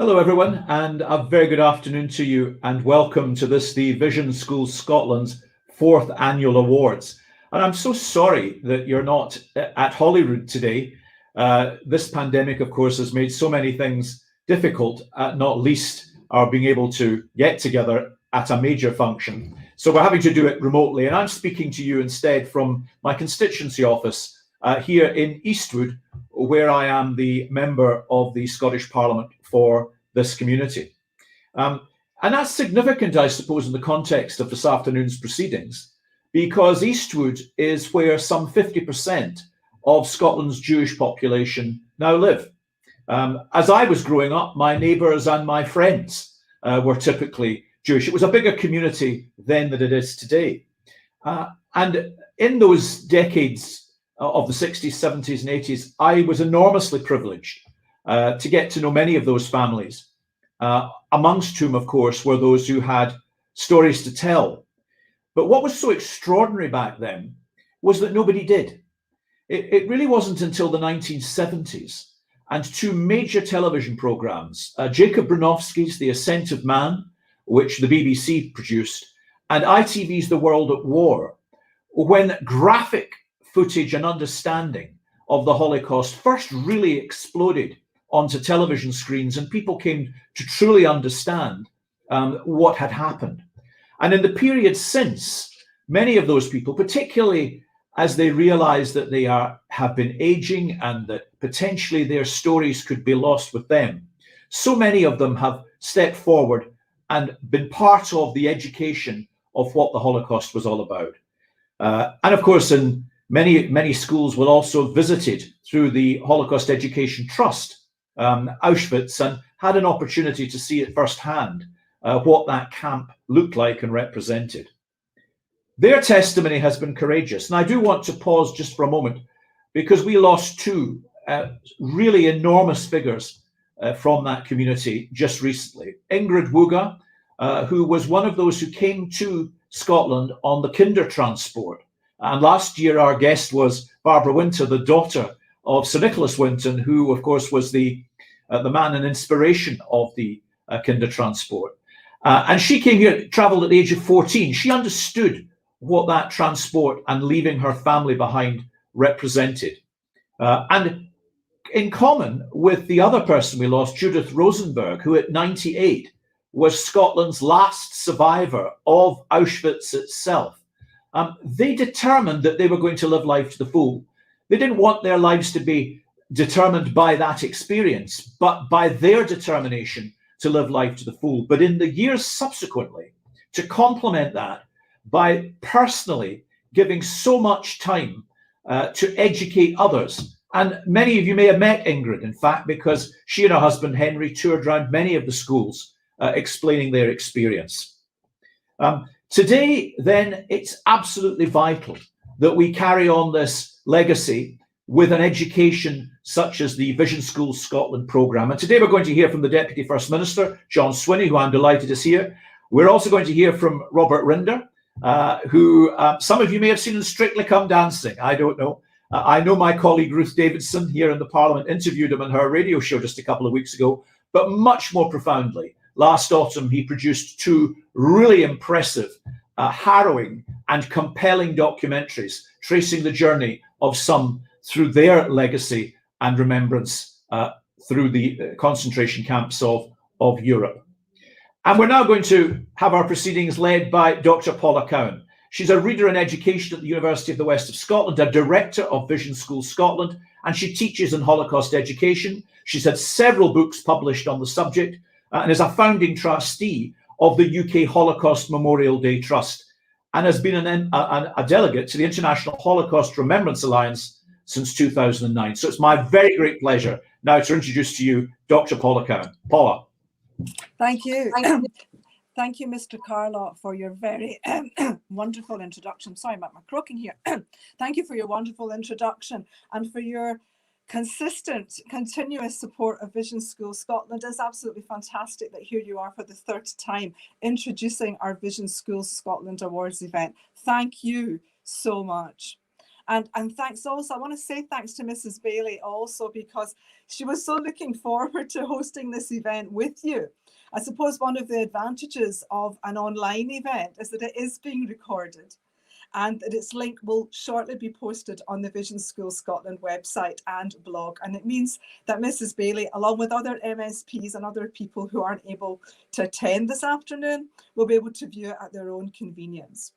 Hello everyone, and a very good afternoon to you, and welcome to the Vision Schools Scotland's 4th Annual Awards. And I'm so sorry that you're not at Holyrood today. This pandemic, of course, has made so many things difficult, not least our being able to get together at a major function. So we're having to do it remotely, and I'm speaking to you instead from my constituency office here in Eastwood, where I am the member of the Scottish Parliament for this community. And that's significant, I suppose, in the context of this afternoon's proceedings, because Eastwood is where some 50% of Scotland's Jewish population now live. As I was growing up, my neighbours and my friends were typically Jewish. It was a bigger community then than it is today. And in those decades of the 60s, 70s and 80s, I was enormously privileged to get to know many of those families, amongst whom, of course, were those who had stories to tell. But what was so extraordinary back then was that nobody did. It really wasn't until the 1970s and two major television programs, Jacob Bronowski's The Ascent of Man, which the BBC produced, and ITV's The World at War, when graphic footage and understanding of the Holocaust first really exploded onto television screens, and people came to truly understand what had happened. And in the period since, many of those people, particularly as they realized that they have been aging and that potentially their stories could be lost with them, so many of them have stepped forward and been part of the education of what the Holocaust was all about. And of course, in many schools will also visited through the Holocaust Education Trust, Auschwitz, and had an opportunity to see it firsthand, what that camp looked like and represented. Their testimony has been courageous. And I do want to pause just for a moment, because we lost two really enormous figures from that community just recently. Ingrid Wuga, who was one of those who came to Scotland on the Kinder transport. And last year, our guest was Barbara Winter, the daughter of Sir Nicholas Winton, who, of course, was the man and inspiration of the Kinder transport. And she came here, travelled at the age of 14. She understood what that transport and leaving her family behind represented. And in common with the other person we lost, Judith Rosenberg, who at 98 was Scotland's last survivor of Auschwitz itself. They determined that they were going to live life to the full. They didn't want their lives to be determined by that experience, but by their determination to live life to the full. But in the years subsequently, to complement that by personally giving so much time to educate others. And many of you may have met Ingrid, in fact, because she and her husband Henry toured around many of the schools explaining their experience. Today, then, it's absolutely vital that we carry on this legacy with an education such as the Vision Schools Scotland programme. And today we're going to hear from the Deputy First Minister, John Swinney, who I'm delighted is here. We're also going to hear from Robert Rinder, who some of you may have seen in Strictly Come Dancing. I don't know. I know my colleague Ruth Davidson here in the Parliament interviewed him on her radio show just a couple of weeks ago, but much more profoundly, last autumn he produced two really impressive, harrowing and compelling documentaries tracing the journey of some through their legacy and remembrance through the concentration camps of Europe. And we're now going to have our proceedings led by Dr. Paula Khan. She's a reader in education at the University of the West of Scotland, a director of Vision Schools Scotland, and she teaches in Holocaust education. She's had several books published on the subject and is a founding trustee of the UK Holocaust Memorial Day Trust, and has been a delegate to the International Holocaust Remembrance Alliance since 2009. So it's my very great pleasure now to introduce to you Dr. Paula Khan. Paula. Thank you. Thank you, Mr. Carlow, for your very wonderful introduction. Sorry about my croaking here. Thank you for your wonderful introduction and for your consistent, continuous support of Vision Schools Scotland. It's absolutely fantastic that here you are for the third time introducing our Vision Schools Scotland Awards event. Thank you so much. And thanks also, I want to say thanks to Mrs. Bailey also, because she was so looking forward to hosting this event with you. I suppose one of the advantages of an online event is that it is being recorded, and that its link will shortly be posted on the Vision Schools Scotland website and blog. And it means that Mrs. Bailey, along with other MSPs and other people who aren't able to attend this afternoon, will be able to view it at their own convenience.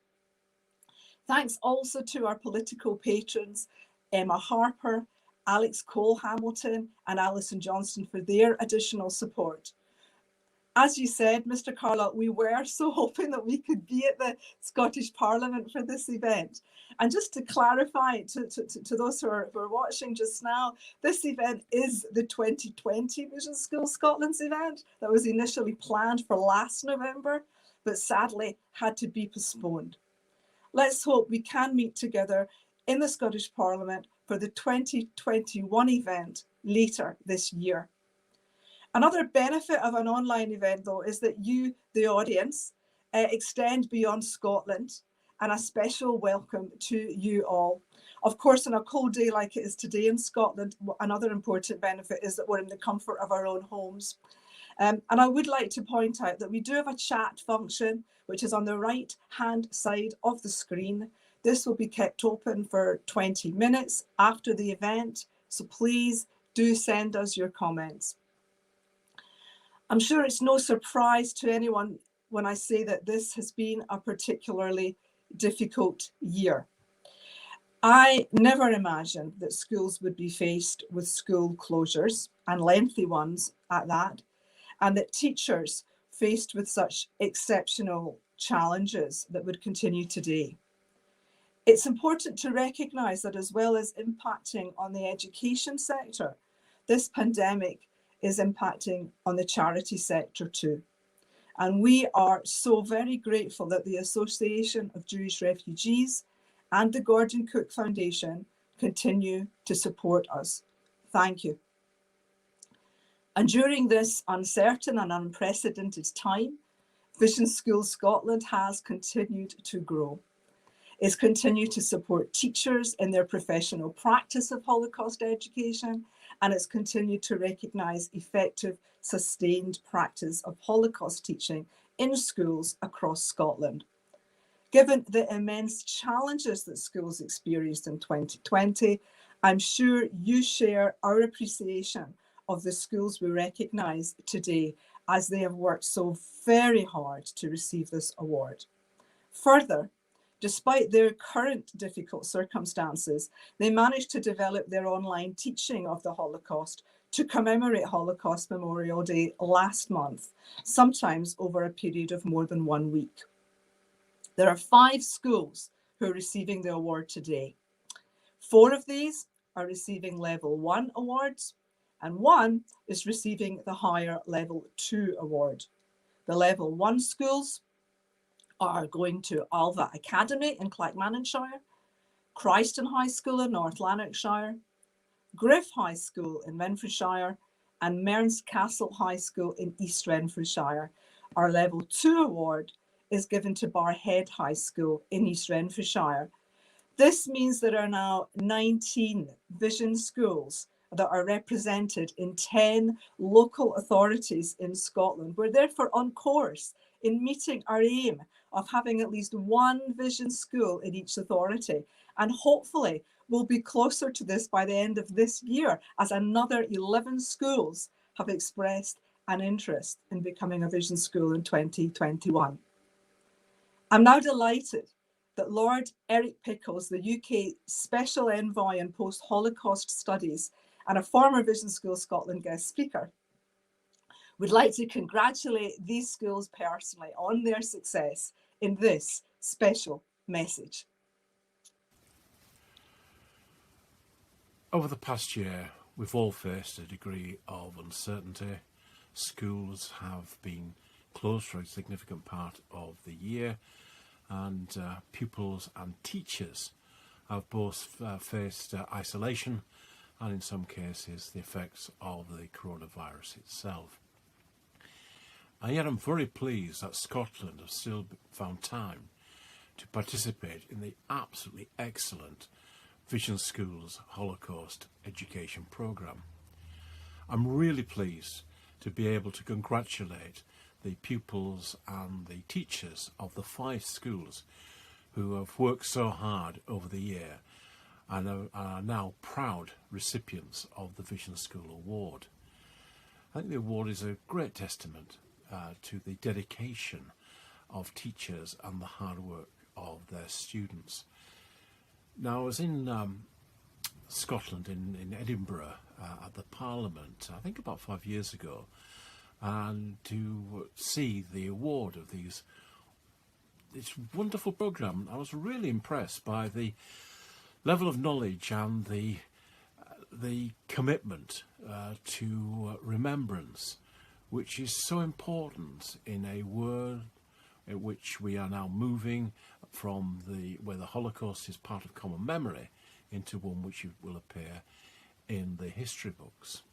Thanks also to our political patrons, Emma Harper, Alex Cole-Hamilton and Alison Johnston, for their additional support. As you said, Mr. Carlock, we were so hoping that we could be at the Scottish Parliament for this event. And just to clarify to those who are watching just now, this event is the 2020 Vision Schools Scotland's event that was initially planned for last November, but sadly had to be postponed. Let's hope we can meet together in the Scottish Parliament for the 2021 event later this year. Another benefit of an online event, though, is that you, the audience, extend beyond Scotland, and a special welcome to you all. Of course, on a cold day like it is today in Scotland, another important benefit is that we're in the comfort of our own homes. And I would like to point out that we do have a chat function, which is on the right-hand side of the screen. This will be kept open for 20 minutes after the event, so please do send us your comments. I'm sure it's no surprise to anyone when I say that this has been a particularly difficult year. I never imagined that schools would be faced with school closures, and lengthy ones at that, and that teachers faced with such exceptional challenges that would continue today. It's important to recognise that as well as impacting on the education sector, this pandemic is impacting on the charity sector too. And we are so very grateful that the Association of Jewish Refugees and the Gordon Cook Foundation continue to support us. Thank you. And during this uncertain and unprecedented time, Vision Schools Scotland has continued to grow. It's continued to support teachers in their professional practice of Holocaust education, and it's continued to recognise effective, sustained practice of Holocaust teaching in schools across Scotland. Given the immense challenges that schools experienced in 2020, I'm sure you share our appreciation of the schools we recognise today, as they have worked so very hard to receive this award. Further, despite their current difficult circumstances, they managed to develop their online teaching of the Holocaust to commemorate Holocaust Memorial Day last month, sometimes over a period of more than 1 week. There are 5 schools who are receiving the award today. 4 of these are receiving Level 1 awards, and 1 is receiving the higher Level 2 award. The Level 1 schools are going to Alva Academy in Clackmannanshire, Christon High School in North Lanarkshire, Griff High School in Renfrewshire, and Mearns Castle High School in East Renfrewshire. Our Level 2 award is given to Barhead High School in East Renfrewshire. This means there are now 19 Vision schools that are represented in 10 local authorities in Scotland. We're therefore on course in meeting our aim of having at least 1 Vision school in each authority. And hopefully we'll be closer to this by the end of this year, as another 11 schools have expressed an interest in becoming a Vision school in 2021. I'm now delighted that Lord Eric Pickles, the UK Special Envoy in Post-Holocaust Studies and a former Vision Schools Scotland guest speaker, would like to congratulate these schools personally on their success in this special message. Over the past year, we've all faced a degree of uncertainty. Schools have been closed for a significant part of the year, and pupils and teachers have both faced isolation and in some cases the effects of the coronavirus itself. And yet I'm very pleased that Scotland has still found time to participate in the absolutely excellent Vision School's Holocaust education programme. I'm really pleased to be able to congratulate the pupils and the teachers of the 5 schools who have worked so hard over the year and are now proud recipients of the Vision School Award. I think the award is a great testament to the dedication of teachers and the hard work of their students. Now, I was in Scotland, in Edinburgh, at the Parliament, I think about 5 years ago, and to see the award of this wonderful programme. I was really impressed by the level of knowledge and the commitment to remembrance, which is so important in a world in which we are now moving from where the Holocaust is part of common memory into one which will appear in the history books.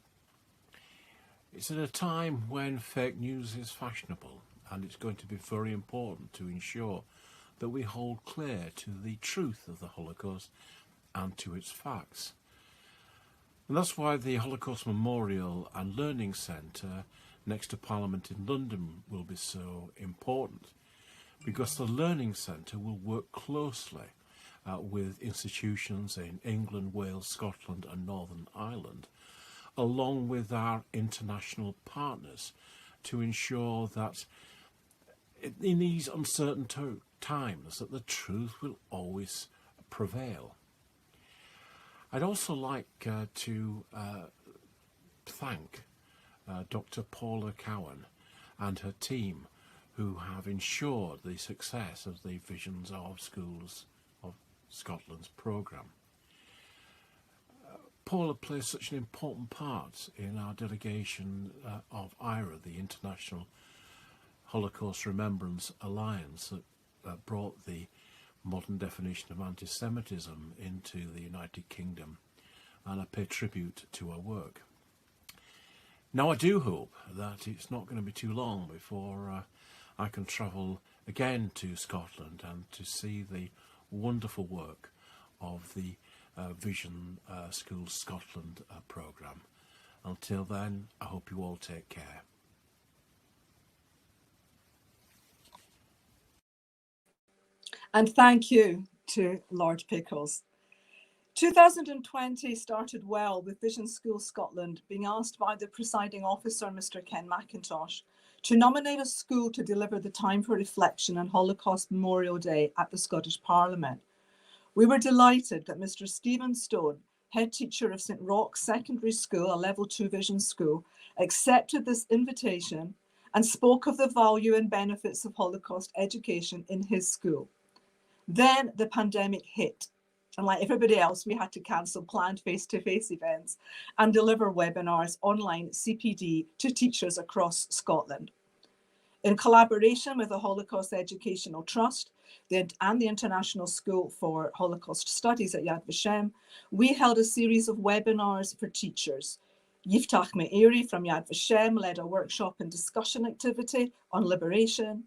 It's at a time when fake news is fashionable, and it's going to be very important to ensure that we hold clear to the truth of the Holocaust and to its facts. And that's why the Holocaust Memorial and Learning Centre next to Parliament in London will be so important, because the Learning Centre will work closely with institutions in England, Wales, Scotland and Northern Ireland, along with our international partners, to ensure that in these uncertain times that the truth will always prevail. I'd also like to thank Dr. Paula Khan and her team, who have ensured the success of the Visions of Schools of Scotland's programme. Paula plays such an important part in our delegation of IRA, the International Holocaust Remembrance Alliance, that brought the modern definition of anti-Semitism into the United Kingdom, and I pay tribute to her work. Now, I do hope that it's not going to be too long before I can travel again to Scotland and to see the wonderful work of the Vision School Scotland programme. Until then, I hope you all take care. And thank you to Lord Pickles. 2020 started well, with Vision School Scotland being asked by the presiding officer, Mr. Ken McIntosh, to nominate a school to deliver the Time for Reflection on Holocaust Memorial Day at the Scottish Parliament. We were delighted that Mr. Stephen Stone, head teacher of St. Roch's Secondary School, a Level 2 Vision school, accepted this invitation and spoke of the value and benefits of Holocaust education in his school. Then the pandemic hit, and like everybody else, we had to cancel planned face-to-face events and deliver webinars online CPD to teachers across Scotland. In collaboration with the Holocaust Educational Trust and the International School for Holocaust Studies at Yad Vashem, we held a series of webinars for teachers. Yiftach Meiri from Yad Vashem led a workshop and discussion activity on liberation.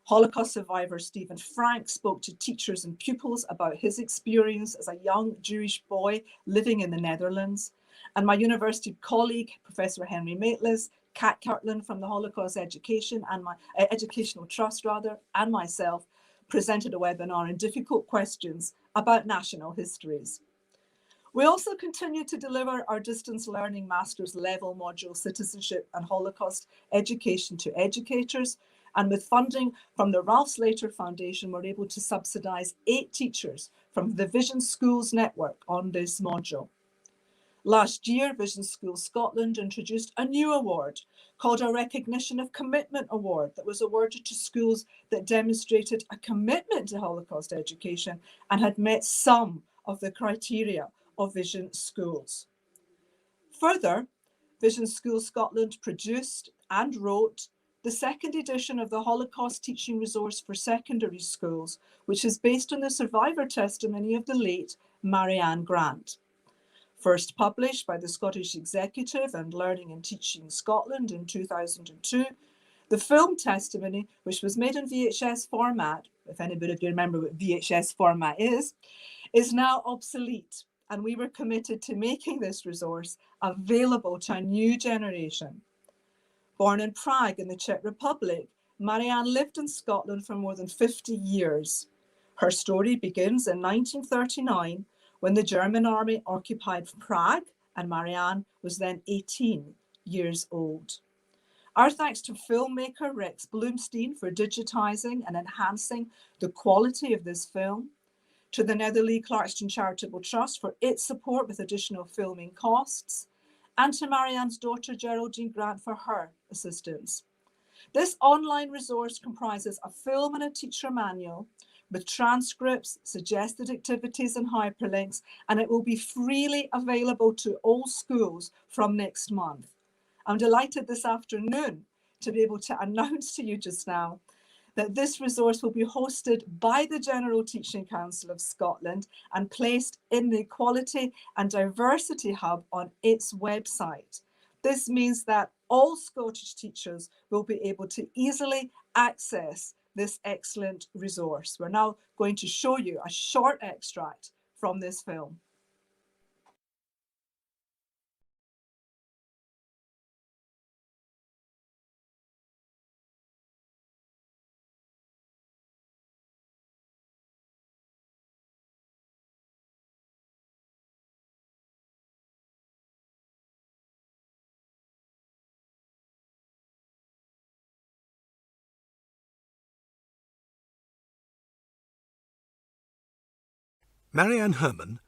Holocaust survivor Stephen Frank spoke to teachers and pupils about his experience as a young Jewish boy living in the Netherlands. And my university colleague, Professor Henry Maitlis, Kat Kirkland from the Holocaust Education and my Educational Trust and myself presented a webinar on difficult questions about national histories. We also continue to deliver our distance learning master's level module, Citizenship and Holocaust Education to Educators. And with funding from the Ralph Slater Foundation, we're able to subsidise 8 teachers from the Vision Schools network on this module. Last year, Vision Schools Scotland introduced a new award called a Recognition of Commitment Award that was awarded to schools that demonstrated a commitment to Holocaust education and had met some of the criteria of Vision Schools. Further, Vision Schools Scotland produced and wrote the second edition of the Holocaust Teaching Resource for Secondary Schools, which is based on the survivor testimony of the late Marianne Grant. First published by the Scottish Executive and Learning and Teaching Scotland in 2002, the film testimony, which was made in VHS format, if anybody of you remember what VHS format is is now obsolete, and we were committed to making this resource available to a new generation. Born in Prague in the Czech Republic, Marianne lived in Scotland for more than 50 years. Her story begins in 1939 when the German army occupied Prague, and Marianne was then 18 years old. Our thanks to filmmaker Rex Bloomstein for digitising and enhancing the quality of this film, to the Netherlee Clarkston Charitable Trust for its support with additional filming costs, and to Marianne's daughter Geraldine Grant for her assistance. This online resource comprises a film and a teacher manual with transcripts, suggested activities and hyperlinks, and it will be freely available to all schools from next month. I'm delighted this afternoon to be able to announce to you just now that this resource will be hosted by the General Teaching Council of Scotland and placed in the Equality and Diversity Hub on its website. This means that all Scottish teachers will be able to easily access this excellent resource. We're now going to show you a short extract from this film. Marianne Herman,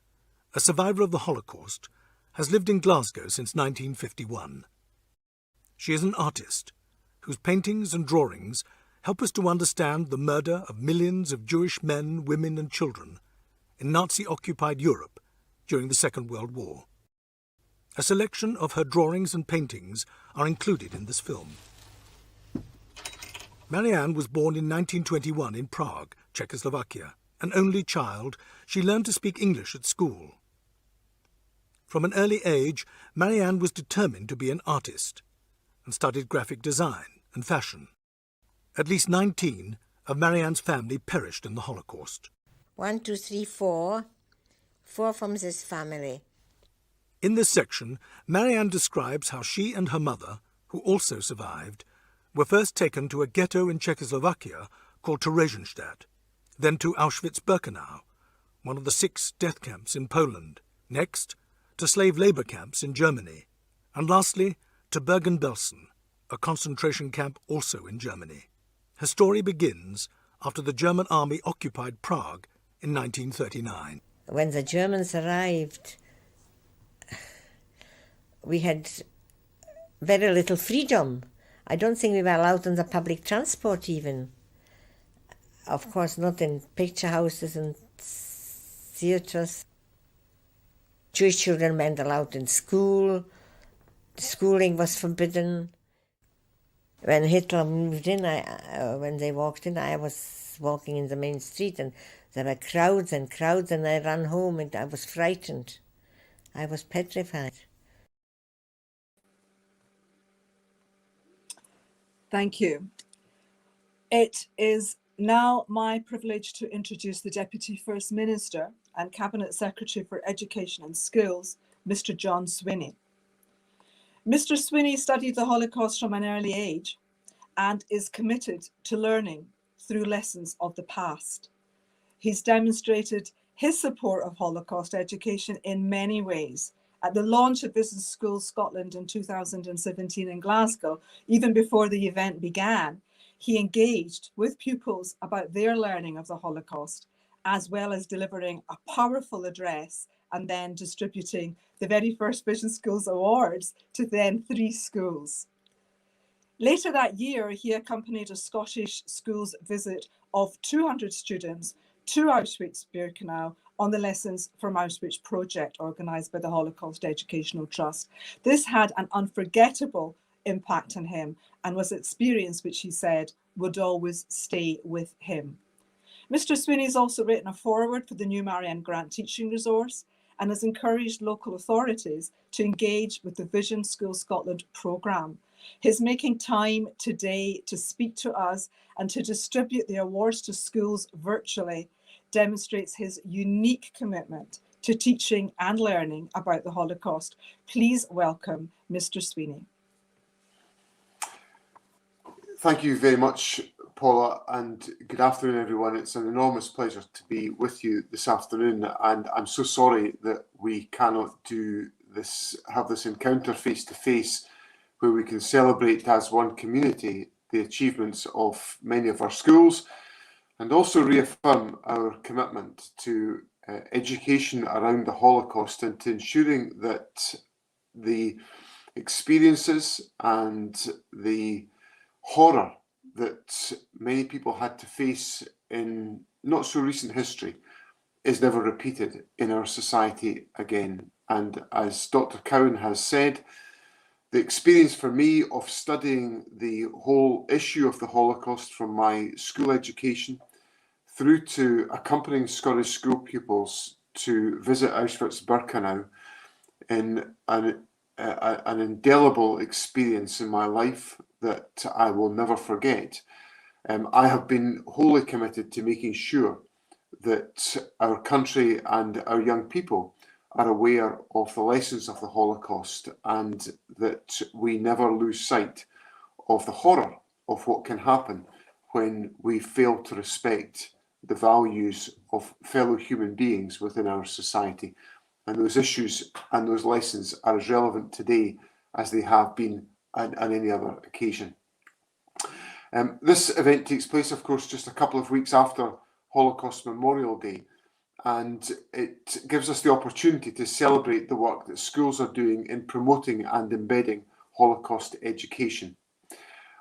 a survivor of the Holocaust, has lived in Glasgow since 1951. She is an artist whose paintings and drawings help us to understand the murder of millions of Jewish men, women and children in Nazi-occupied Europe during the Second World War. A selection of her drawings and paintings are included in this film. Marianne was born in 1921 in Prague, Czechoslovakia. An only child, she learned to speak English at school. From an early age, Marianne was determined to be an artist and studied graphic design and fashion. At least 19 of Marianne's family perished in the Holocaust. 1, 2, 3, 4. 4 from this family. In this section, Marianne describes how she and her mother, who also survived, were first taken to a ghetto in Czechoslovakia called Theresienstadt, then to Auschwitz-Birkenau, one of the 6 death camps in Poland, next to slave labour camps in Germany, and lastly to Bergen-Belsen, a concentration camp also in Germany. Her story begins after the German army occupied Prague in 1939. When the Germans arrived, we had very little freedom. I don't think we were allowed on the public transport even. Of course, not in picture houses and theatres. Jewish children weren't allowed in school. Schooling was forbidden. When Hitler moved in, when they walked in, I was walking in the main street and there were crowds and crowds, and I ran home and I was frightened. I was petrified. Thank you. It is now my privilege to introduce the Deputy First Minister and Cabinet Secretary for Education and Schools, Mr. John Swinney. Mr. Swinney studied the Holocaust from an early age and is committed to learning through lessons of the past. He's demonstrated his support of Holocaust education in many ways. At the launch of Business Schools Scotland in 2017 in Glasgow, even before the event began, he engaged with pupils about their learning of the Holocaust, as well as delivering a powerful address and then distributing the very first Business Schools Awards to then 3 schools. Later that year, he accompanied a Scottish schools visit of 200 students to Auschwitz-Birkenau on the Lessons from Auschwitz project organised by the Holocaust Educational Trust. This had an unforgettable impact on him and was an experience which he said would always stay with him. Mr. Swinney has also written a foreword for the new Marianne Grant teaching resource and has encouraged local authorities to engage with the Vision School Scotland programme. His making time today to speak to us and to distribute the awards to schools virtually demonstrates his unique commitment to teaching and learning about the Holocaust. Please welcome Mr. Swinney. Thank you very much, Paula, and good afternoon, everyone. It's an enormous pleasure to be with you this afternoon, and I'm so sorry that we cannot have this encounter face to face, where we can celebrate as one community the achievements of many of our schools, and also reaffirm our commitment to education around the Holocaust and to ensuring that the experiences and the horror that many people had to face in not so recent history is never repeated in our society again. And as Dr. Cowan has said, the experience for me of studying the whole issue of the Holocaust from my school education through to accompanying Scottish school pupils to visit Auschwitz-Birkenau in an indelible experience in my life that I will never forget. I have been wholly committed to making sure that our country and our young people are aware of the lessons of the Holocaust, and that we never lose sight of the horror of what can happen when we fail to respect the values of fellow human beings within our society. And those issues and those lessons are as relevant today as they have been on any other occasion. This event takes place, of course, just a couple of weeks after Holocaust Memorial Day, and it gives us the opportunity to celebrate the work that schools are doing in promoting and embedding Holocaust education.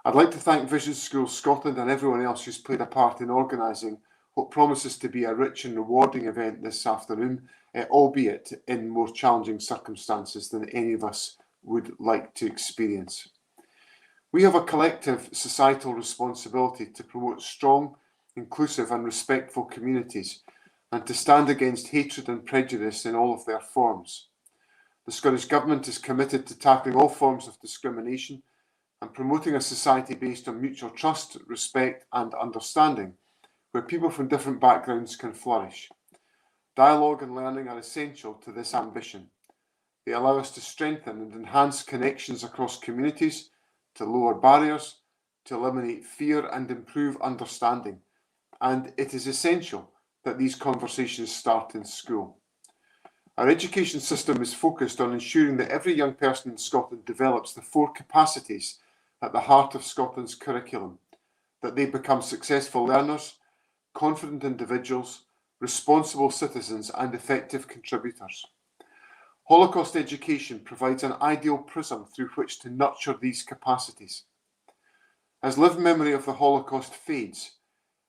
I'd like to thank Vision Schools Scotland and everyone else who's played a part in organising what promises to be a rich and rewarding event this afternoon, albeit in more challenging circumstances than any of us would like to experience. We have a collective societal responsibility to promote strong, inclusive and respectful communities, and to stand against hatred and prejudice in all of their forms. The Scottish Government is committed to tackling all forms of discrimination and promoting a society based on mutual trust, respect and understanding, where people from different backgrounds can flourish. Dialogue and learning are essential to this ambition. They allow us to strengthen and enhance connections across communities, to lower barriers, to eliminate fear and improve understanding. And it is essential that these conversations start in school. Our education system is focused on ensuring that every young person in Scotland develops the 4 capacities at the heart of Scotland's curriculum, that they become successful learners, confident individuals, responsible citizens and effective contributors. Holocaust education provides an ideal prism through which to nurture these capacities. As lived memory of the Holocaust fades,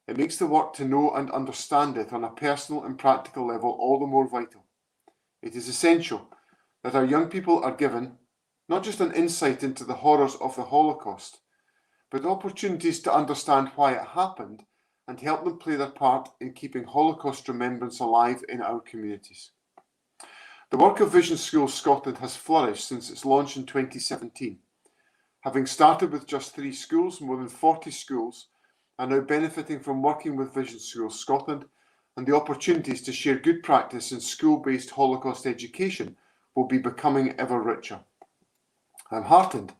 it makes the work to know and understand it on a personal and practical level all the more vital. It is essential that our young people are given not just an insight into the horrors of the Holocaust, but opportunities to understand why it happened and help them play their part in keeping Holocaust remembrance alive in our communities. The work of Vision Schools Scotland has flourished since its launch in 2017. Having started with just 3 schools, more than 40 schools are now benefiting from working with Vision Schools Scotland, and the opportunities to share good practice in school-based Holocaust education will be becoming ever richer. I'm heartened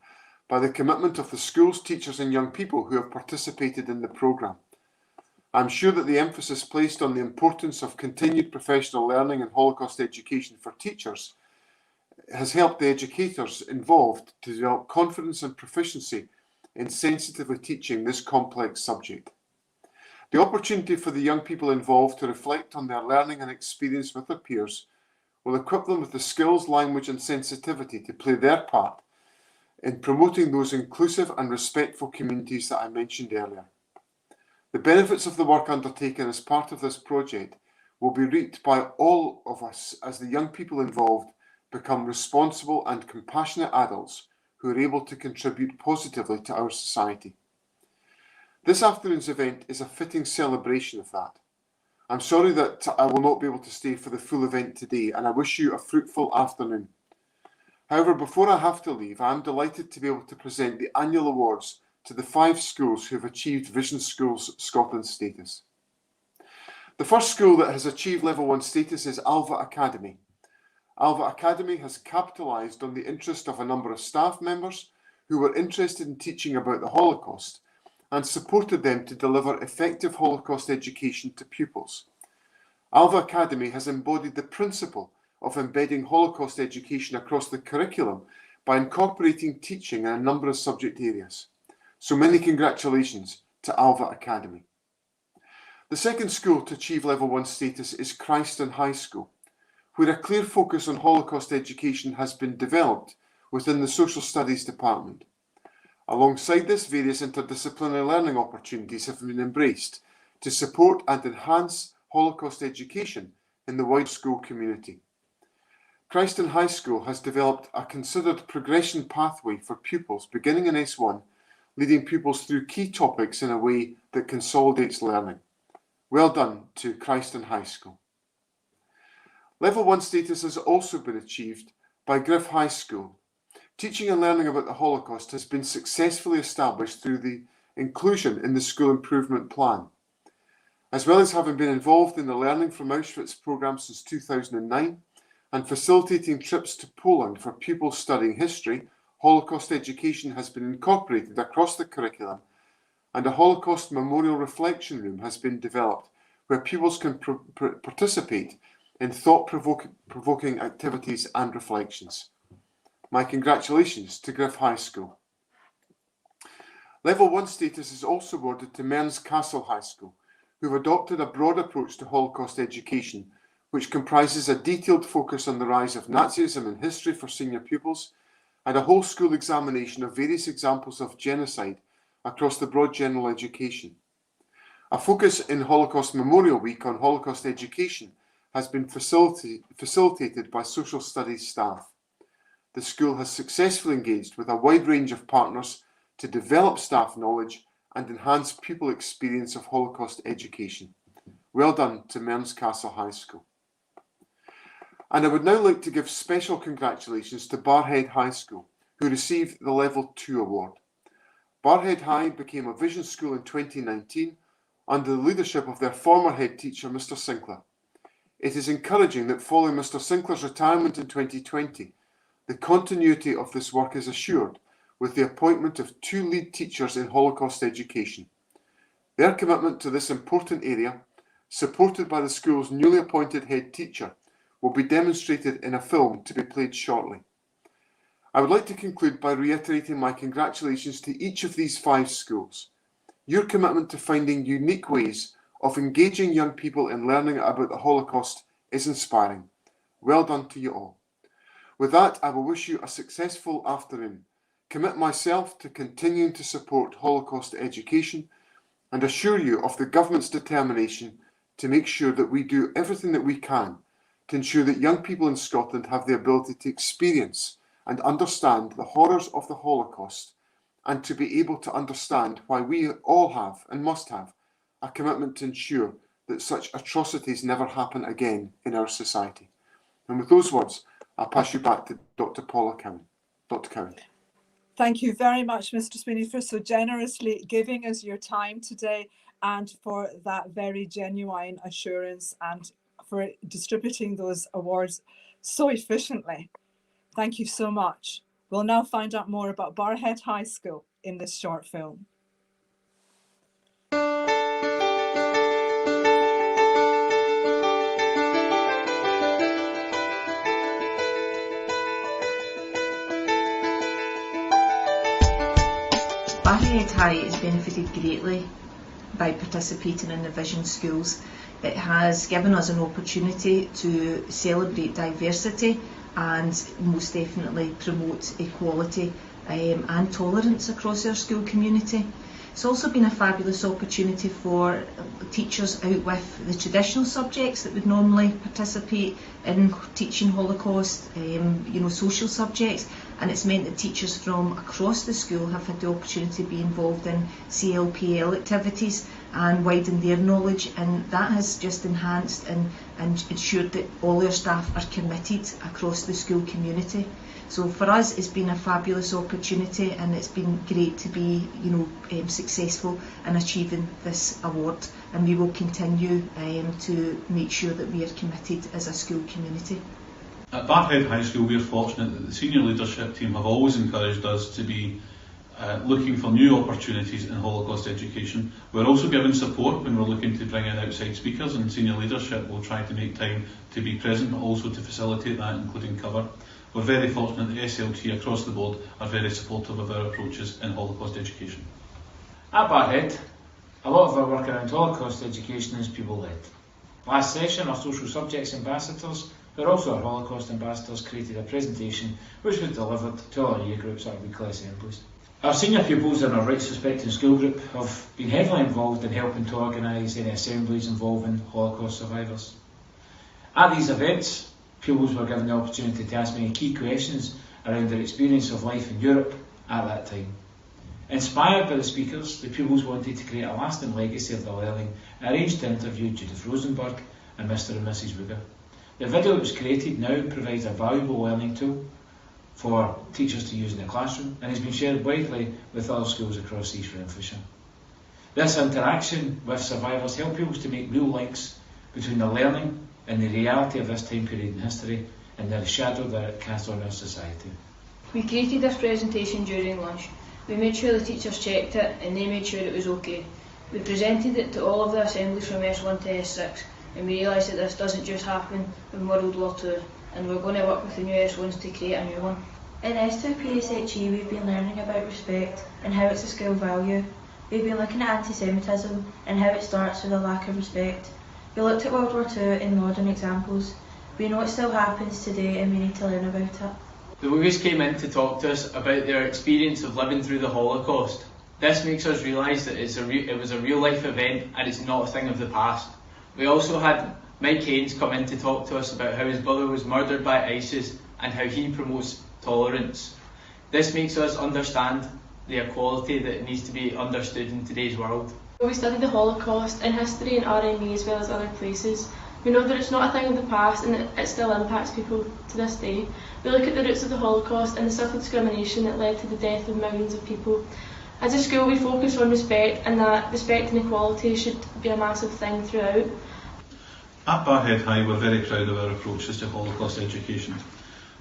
by the commitment of the schools, teachers and young people who have participated in the programme. I'm sure that the emphasis placed on the importance of continued professional learning and Holocaust education for teachers has helped the educators involved to develop confidence and proficiency in sensitively teaching this complex subject. The opportunity for the young people involved to reflect on their learning and experience with their peers will equip them with the skills, language and sensitivity to play their part in promoting those inclusive and respectful communities that I mentioned earlier. The benefits of the work undertaken as part of this project will be reaped by all of us as the young people involved become responsible and compassionate adults who are able to contribute positively to our society. This afternoon's event is a fitting celebration of that. I'm sorry that I will not be able to stay for the full event today, and I wish you a fruitful afternoon. However, before I have to leave, I am delighted to be able to present the annual awards to the 5 schools who have achieved Vision Schools Scotland status. The first school that has achieved Level 1 status is Alva Academy. Alva Academy has capitalised on the interest of a number of staff members who were interested in teaching about the Holocaust and supported them to deliver effective Holocaust education to pupils. Alva Academy has embodied the principle of embedding Holocaust education across the curriculum by incorporating teaching in a number of subject areas. So many congratulations to Alva Academy. The second school to achieve Level 1 status is Christon High School, where a clear focus on Holocaust education has been developed within the Social Studies Department. Alongside this, various interdisciplinary learning opportunities have been embraced to support and enhance Holocaust education in the wider school community. Christon High School has developed a considered progression pathway for pupils beginning in S1, leading pupils through key topics in a way that consolidates learning. Well done to Christon High School. Level 1 status has also been achieved by Griff High School. Teaching and learning about the Holocaust has been successfully established through the inclusion in the School Improvement Plan. As well as having been involved in the Learning from Auschwitz programme since 2009 and facilitating trips to Poland for pupils studying history, Holocaust education has been incorporated across the curriculum, and a Holocaust Memorial Reflection Room has been developed where pupils can participate in thought-provoking activities and reflections. My congratulations to Griff High School. Level 1 status is also awarded to Mearns Castle High School, who have adopted a broad approach to Holocaust education, which comprises a detailed focus on the rise of Nazism in history for senior pupils, and a whole school examination of various examples of genocide across the broad general education. A focus in Holocaust Memorial Week on Holocaust education has been facilitated by social studies staff. The school has successfully engaged with a wide range of partners to develop staff knowledge and enhance pupil experience of Holocaust education. Well done to Mearns Castle High School. And I would now like to give special congratulations to Barhead High School, who received the Level 2 award. Barhead High became a vision school in 2019 under the leadership of their former head teacher, Mr. Sinclair. It is encouraging that following Mr. Sinclair's retirement in 2020, the continuity of this work is assured with the appointment of 2 lead teachers in Holocaust education. Their commitment to this important area, supported by the school's newly appointed head teacher, will be demonstrated in a film to be played shortly. I would like to conclude by reiterating my congratulations to each of these 5 schools. Your commitment to finding unique ways of engaging young people in learning about the Holocaust is inspiring. Well done to you all. With that, I will wish you a successful afternoon, commit myself to continuing to support Holocaust education, and assure you of the government's determination to make sure that we do everything that we can to ensure that young people in Scotland have the ability to experience and understand the horrors of the Holocaust, and to be able to understand why we all have and must have a commitment to ensure that such atrocities never happen again in our society. And with those words, I'll pass you back to Dr. Paula Khan. Dr. Cowan. Thank you very much, Mr. Swinney, for so generously giving us your time today and for that very genuine assurance and for distributing those awards so efficiently. Thank you so much. We'll now find out more about Barhead High School in this short film. Barhead High has benefited greatly by participating in the Vision Schools. It has given us an opportunity to celebrate diversity and most definitely promote equality and tolerance across our school community. It's also been a fabulous opportunity for teachers out with the traditional subjects that would normally participate in teaching Holocaust, social subjects, and it's meant that teachers from across the school have had the opportunity to be involved in CLPL activities, and widened their knowledge, and that has just enhanced and ensured that all our staff are committed across the school community. So for us, it's been a fabulous opportunity, and it's been great to be, successful in achieving this award, and we will continue to make sure that we are committed as a school community. At Barhead High School, we are fortunate that the senior leadership team have always encouraged us to be looking for new opportunities in Holocaust education. We're also given support when we're looking to bring in outside speakers, and senior leadership will try to make time to be present, but also to facilitate that, including cover. We're very fortunate that SLT across the board are very supportive of our approaches in Holocaust education. At Barhead, a lot of our work around Holocaust education is people-led. Last session, our social subjects ambassadors, who are also our Holocaust ambassadors, created a presentation which was delivered to all our year groups at our weekly assemblies. Our senior pupils in our Rights Respecting School group have been heavily involved in helping to organise any assemblies involving Holocaust survivors. At these events, pupils were given the opportunity to ask many key questions around their experience of life in Europe at that time. Inspired by the speakers, the pupils wanted to create a lasting legacy of their learning and arranged to interview Judith Rosenberg and Mr and Mrs Ruger. The video that was created now provides a valuable learning tool for teachers to use in the classroom, and has been shared widely with other schools across East Renfrewshire. This interaction with survivors helps pupils to make real links between their learning and the reality of this time period in history and the shadow that it casts on our society. We created this presentation during lunch. We made sure the teachers checked it and they made sure it was okay. We presented it to all of the assemblies from S1 to S6, and we realised that this doesn't just happen in World War II, and we're going to work with the new S1s to create a new one. In S2 PSHE we've been learning about respect and how it's a school value. We've been looking at anti-Semitism and how it starts with a lack of respect. We looked at World War II in modern examples. We know it still happens today and we need to learn about it. The Lewis came in to talk to us about their experience of living through the Holocaust. This makes us realise that it was a real life event and it's not a thing of the past. We also had Mike Haynes come in to talk to us about how his brother was murdered by ISIS and how he promotes tolerance. This makes us understand the equality that needs to be understood in today's world. We study the Holocaust in history and RME as well as other places. We know that it's not a thing of the past and that it still impacts people to this day. We look at the roots of the Holocaust and the subtle discrimination that led to the death of millions of people. As a school, we focus on respect, and that respect and equality should be a massive thing throughout. At Barhead High, we're very proud of our approaches to Holocaust education.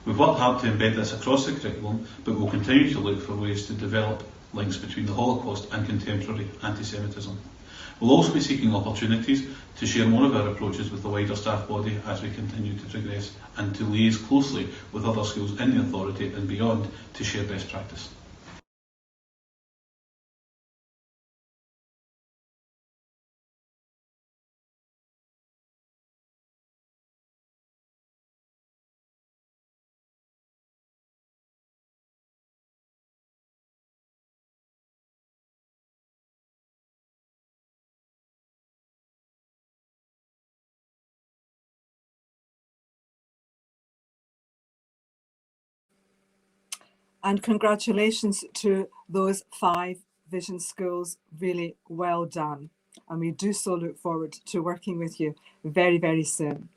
We've worked hard to embed this across the curriculum, but we'll continue to look for ways to develop links between the Holocaust and contemporary anti-Semitism. We'll also be seeking opportunities to share more of our approaches with the wider staff body as we continue to progress, and to liaise closely with other schools in the authority and beyond to share best practice. And congratulations to those 5 vision schools. Really well done. And we do so look forward to working with you very, very soon.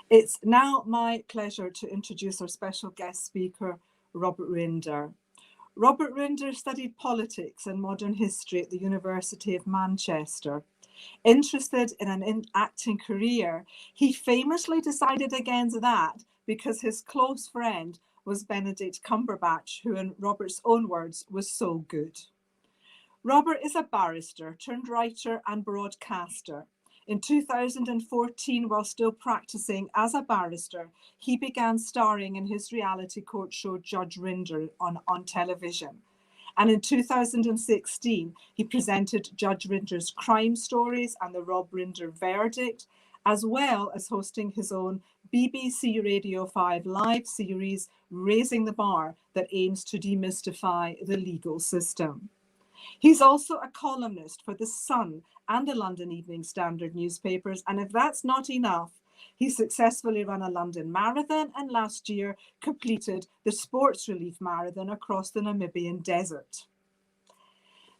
It's now my pleasure to introduce our special guest speaker, Robert Rinder. Robert Rinder studied politics and modern history at the University of Manchester. Interested in an acting career, he famously decided against that because his close friend was Benedict Cumberbatch, who in Robert's own words was so good. Robert is a barrister turned writer and broadcaster. In 2014, while still practicing as a barrister, he began starring in his reality court show Judge Rinder on television. And in 2016, he presented Judge Rinder's Crime Stories and the Rob Rinder Verdict, as well as hosting his own BBC Radio 5 live series, Raising the Bar, that aims to demystify the legal system. He's also a columnist for The Sun and the London Evening Standard newspapers, and if that's not enough, he successfully ran a London marathon and last year completed the Sports Relief Marathon across the Namibian desert.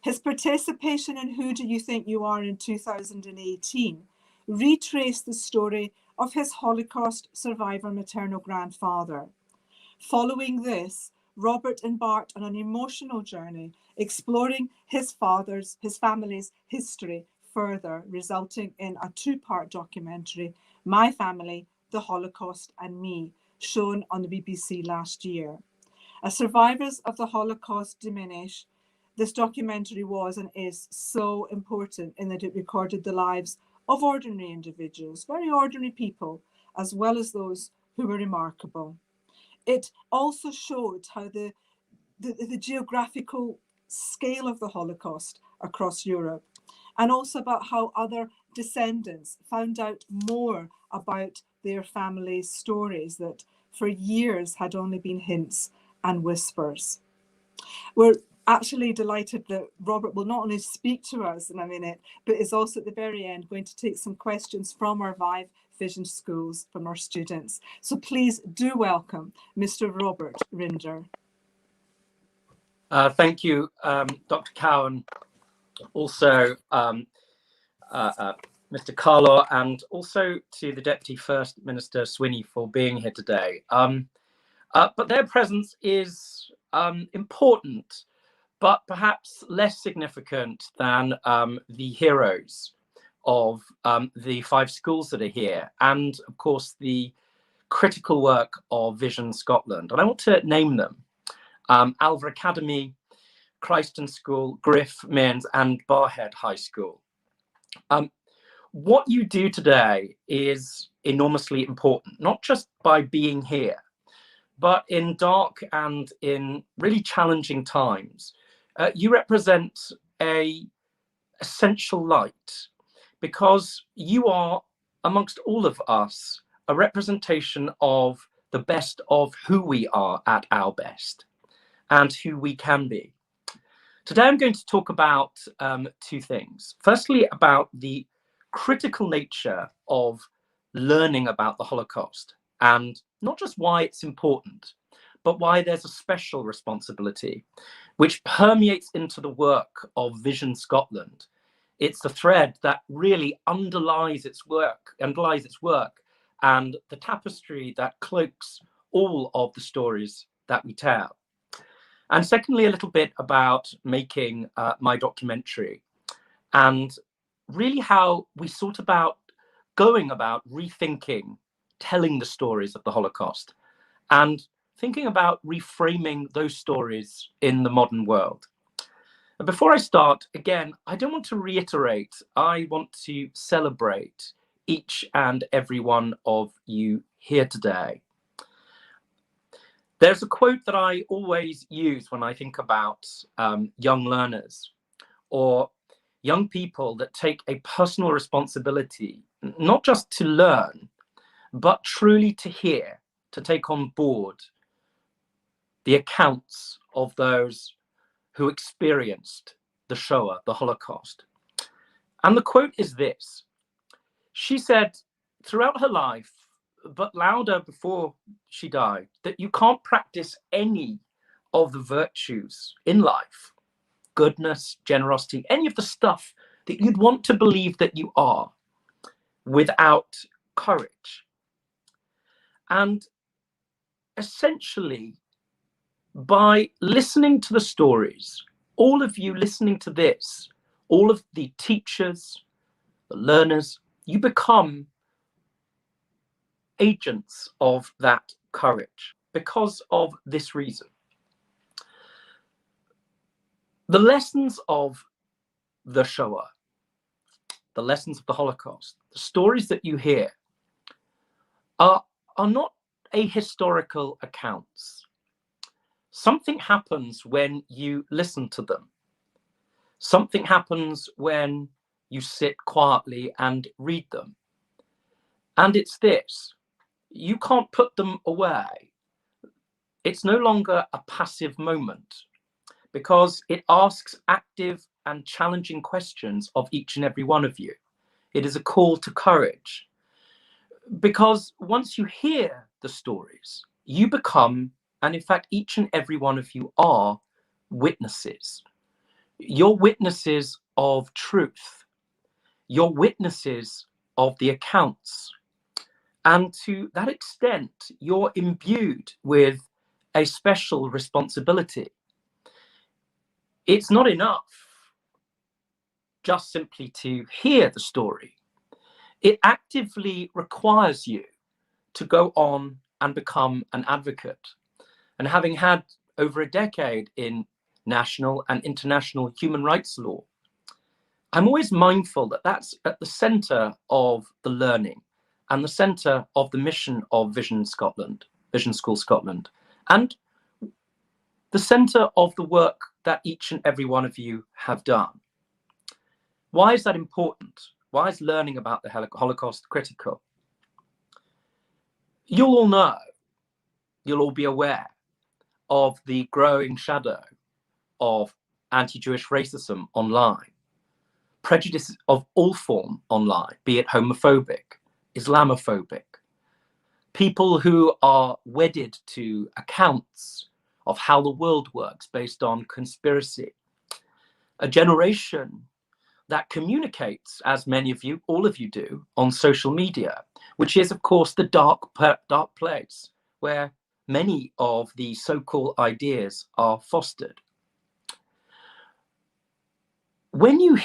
His participation in Who Do You Think You Are in 2018 retraced the story of his Holocaust survivor maternal grandfather. Following this, Robert embarked on an emotional journey exploring his family's history further, resulting in a two-part documentary, My Family, The Holocaust and Me, shown on the BBC last year. As survivors of the Holocaust diminish, this documentary was and is so important in that it recorded the lives of ordinary individuals, very ordinary people, as well as those who were remarkable. It also showed how the geographical scale of the Holocaust across Europe, and also about how other descendants found out more about their family's stories that for years had only been hints and whispers. We're absolutely delighted that Robert will not only speak to us in a minute, but is also at the very end going to take some questions from our Vive Vision schools, from our students. So please do welcome Mr. Robert Rinder. Thank you, Dr. Cowan, also Mr. Carlo, and also to the Deputy First Minister Swinney for being here today. But their presence is important, but perhaps less significant than the heroes of the 5 schools that are here, and of course the critical work of Vision Scotland. And I want to name them: Alva Academy, Christon School, Griff, Mearns and Barhead High School. What you do today is enormously important, not just by being here, but in dark and in really challenging times. You represent an essential light, because you are, amongst all of us, a representation of the best of who we are at our best and who we can be. Today I'm going to talk about 2 things. Firstly, about the critical nature of learning about the Holocaust, and not just why it's important, but why there's a special responsibility which permeates into the work of Vision Scotland. It's the thread that really underlies its work and the tapestry that cloaks all of the stories that we tell. And secondly, a little bit about making my documentary, and really how we sort about going about rethinking telling the stories of the Holocaust and thinking about reframing those stories in the modern world. And before I start, again, I don't want to reiterate, I want to celebrate each and every one of you here today. There's a quote that I always use when I think about young learners or young people that take a personal responsibility, not just to learn, but truly to hear, to take on board the accounts of those who experienced the Shoah, the Holocaust. And the quote is this. She said throughout her life, but louder before she died, that you can't practice any of the virtues in life, goodness, generosity, any of the stuff that you'd want to believe that you are, without courage. And essentially, by listening to the stories, all of you listening to this, all of the teachers, the learners, you become agents of that courage because of this reason. The lessons of the Shoah, the lessons of the Holocaust, the stories that you hear are not ahistorical accounts. Something happens when you listen to them. Something happens when you sit quietly and read them. And it's this: you can't put them away. It's no longer a passive moment, because it asks active and challenging questions of each and every one of you. It is a call to courage, because once you hear the stories, you become, and in fact each and every one of you are, witnesses. You're witnesses of truth. You're witnesses of the accounts. And to that extent, you're imbued with a special responsibility. It's not enough just simply to hear the story. It actively requires you to go on and become an advocate. And having had over a decade in national and international human rights law, I'm always mindful that that's at the centre of the learning and the centre of the mission of Vision School Scotland, and the centre of the work that each and every one of you have done. Why is that important? Why is learning about the Holocaust critical? You'll all know, you'll all be aware of the growing shadow of anti-Jewish racism online, prejudice of all form online, be it homophobic, Islamophobic, people who are wedded to accounts of how the world works based on conspiracy, a generation that communicates, as many of you, all of you do, on social media, which is, of course, the dark place where many of the so-called ideas are fostered. When you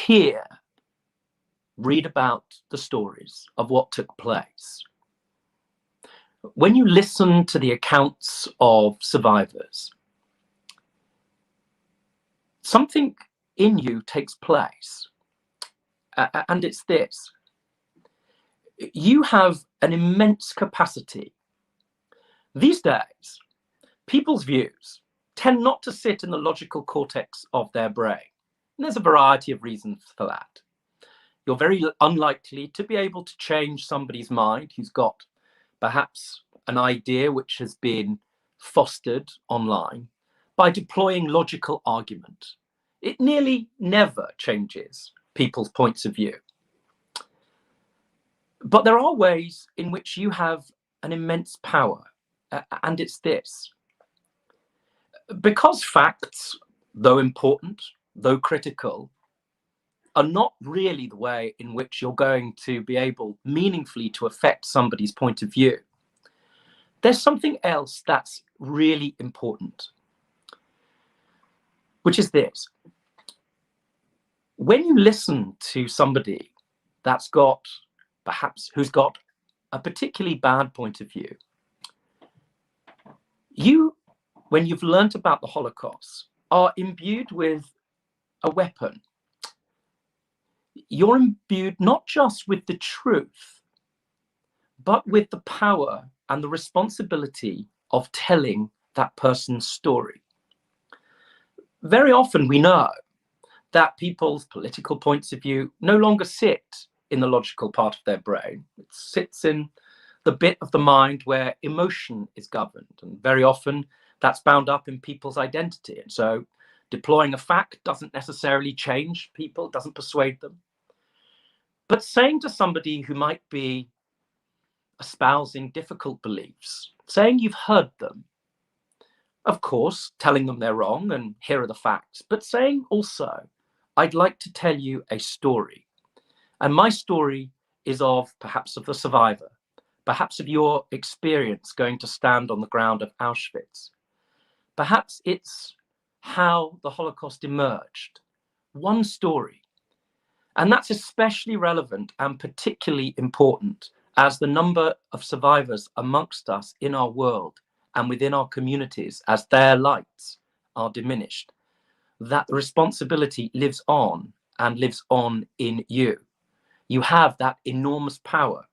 read about the stories of what took place, when you listen to the accounts of survivors, something in you takes place. And it's this: you have an immense capacity. These days, people's views tend not to sit in the logical cortex of their brain. And there's a variety of reasons for that. You're very unlikely to be able to change somebody's mind who's got perhaps an idea which has been fostered online by deploying logical argument. It nearly never changes people's points of view. But there are ways in which you have an immense power, and it's this. Because facts, though important, though critical, are not really the way in which you're going to be able meaningfully to affect somebody's point of view, there's something else that's really important, which is this. When you listen to somebody that's got, perhaps, who's got a particularly bad point of view, you, when you've learnt about the Holocaust, are imbued with a weapon. You're imbued not just with the truth, but with the power and the responsibility of telling that person's story. Very often we know that people's political points of view no longer sit in the logical part of their brain. It sits in the bit of the mind where emotion is governed. And very often that's bound up in people's identity. And so deploying a fact doesn't necessarily change people, doesn't persuade them. But saying to somebody who might be espousing difficult beliefs, saying you've heard them, of course, telling them they're wrong and here are the facts, but saying also, I'd like to tell you a story. And my story is perhaps of the survivor, perhaps of your experience going to stand on the ground of Auschwitz. Perhaps it's how the Holocaust emerged. One story. And that's especially relevant and particularly important as the number of survivors amongst us in our world and within our communities, as their lights are diminished, that the responsibility lives on and lives on in you. You have that enormous power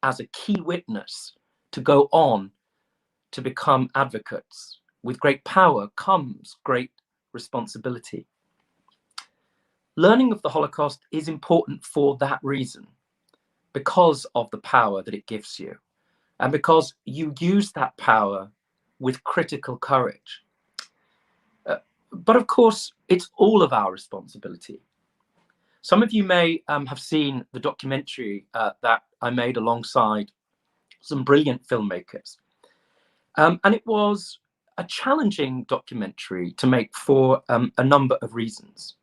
as a key witness to go on to become advocates. With great power comes great responsibility. Learning of the Holocaust is important for that reason, because of the power that it gives you, and because you use that power with critical courage. But of course, it's all of our responsibility. Some of you may have seen the documentary that I made alongside some brilliant filmmakers. And it was a challenging documentary to make for a number of reasons.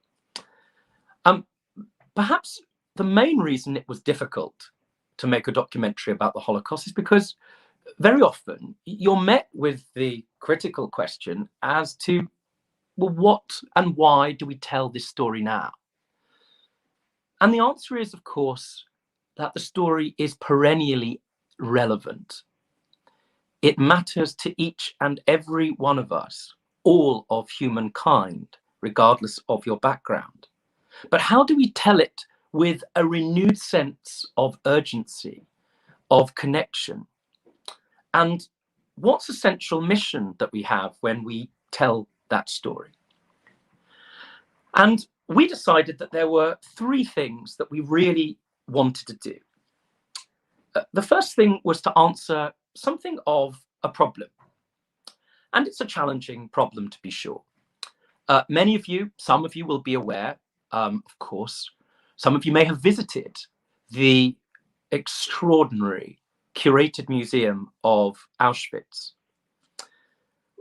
Perhaps the main reason it was difficult to make a documentary about the Holocaust is because very often you're met with the critical question as to, well, what and why do we tell this story now? And the answer is, of course, that the story is perennially relevant. It matters to each and every one of us, all of humankind, regardless of your background. But how do we tell it with a renewed sense of urgency, of connection? And what's the central mission that we have when we tell that story? And we decided that there were three things that we really wanted to do. The first thing was to answer something of a problem. And it's a challenging problem, to be sure. Many of you, some of you will be aware, of course, some of you may have visited the extraordinary curated museum of Auschwitz.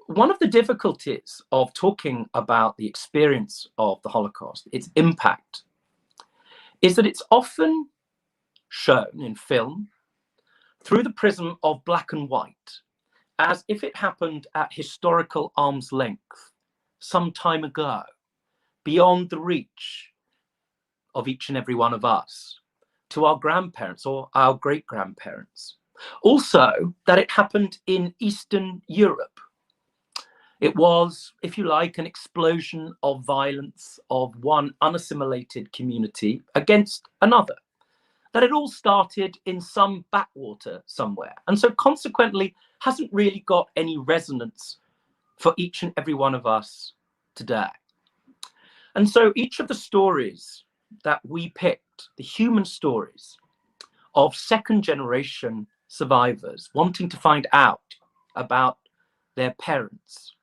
One of the difficulties of talking about the experience of the Holocaust, its impact, is that it's often shown in film through the prism of black and white, as if it happened at historical arm's length some time ago, beyond the reach of each and every one of us, to our grandparents or our great-grandparents. Also, that it happened in Eastern Europe. It was, if you like, an explosion of violence of one unassimilated community against another. That it all started in some backwater somewhere, and so consequently hasn't really got any resonance for each and every one of us today. And so each of the stories that we picked, the human stories of second generation survivors wanting to find out about their parents,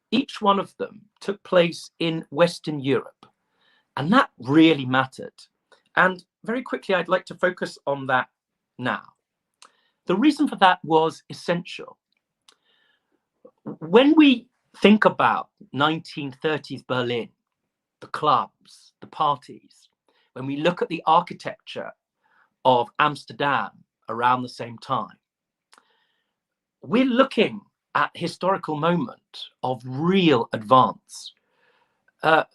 each one of them took place in Western Europe, and that really mattered. And very quickly, I'd like to focus on that now. The reason for that was essential. When we think about 1930s Berlin, the clubs, the parties, when we look at the architecture of Amsterdam around the same time, we're looking at historical moment of real advance. And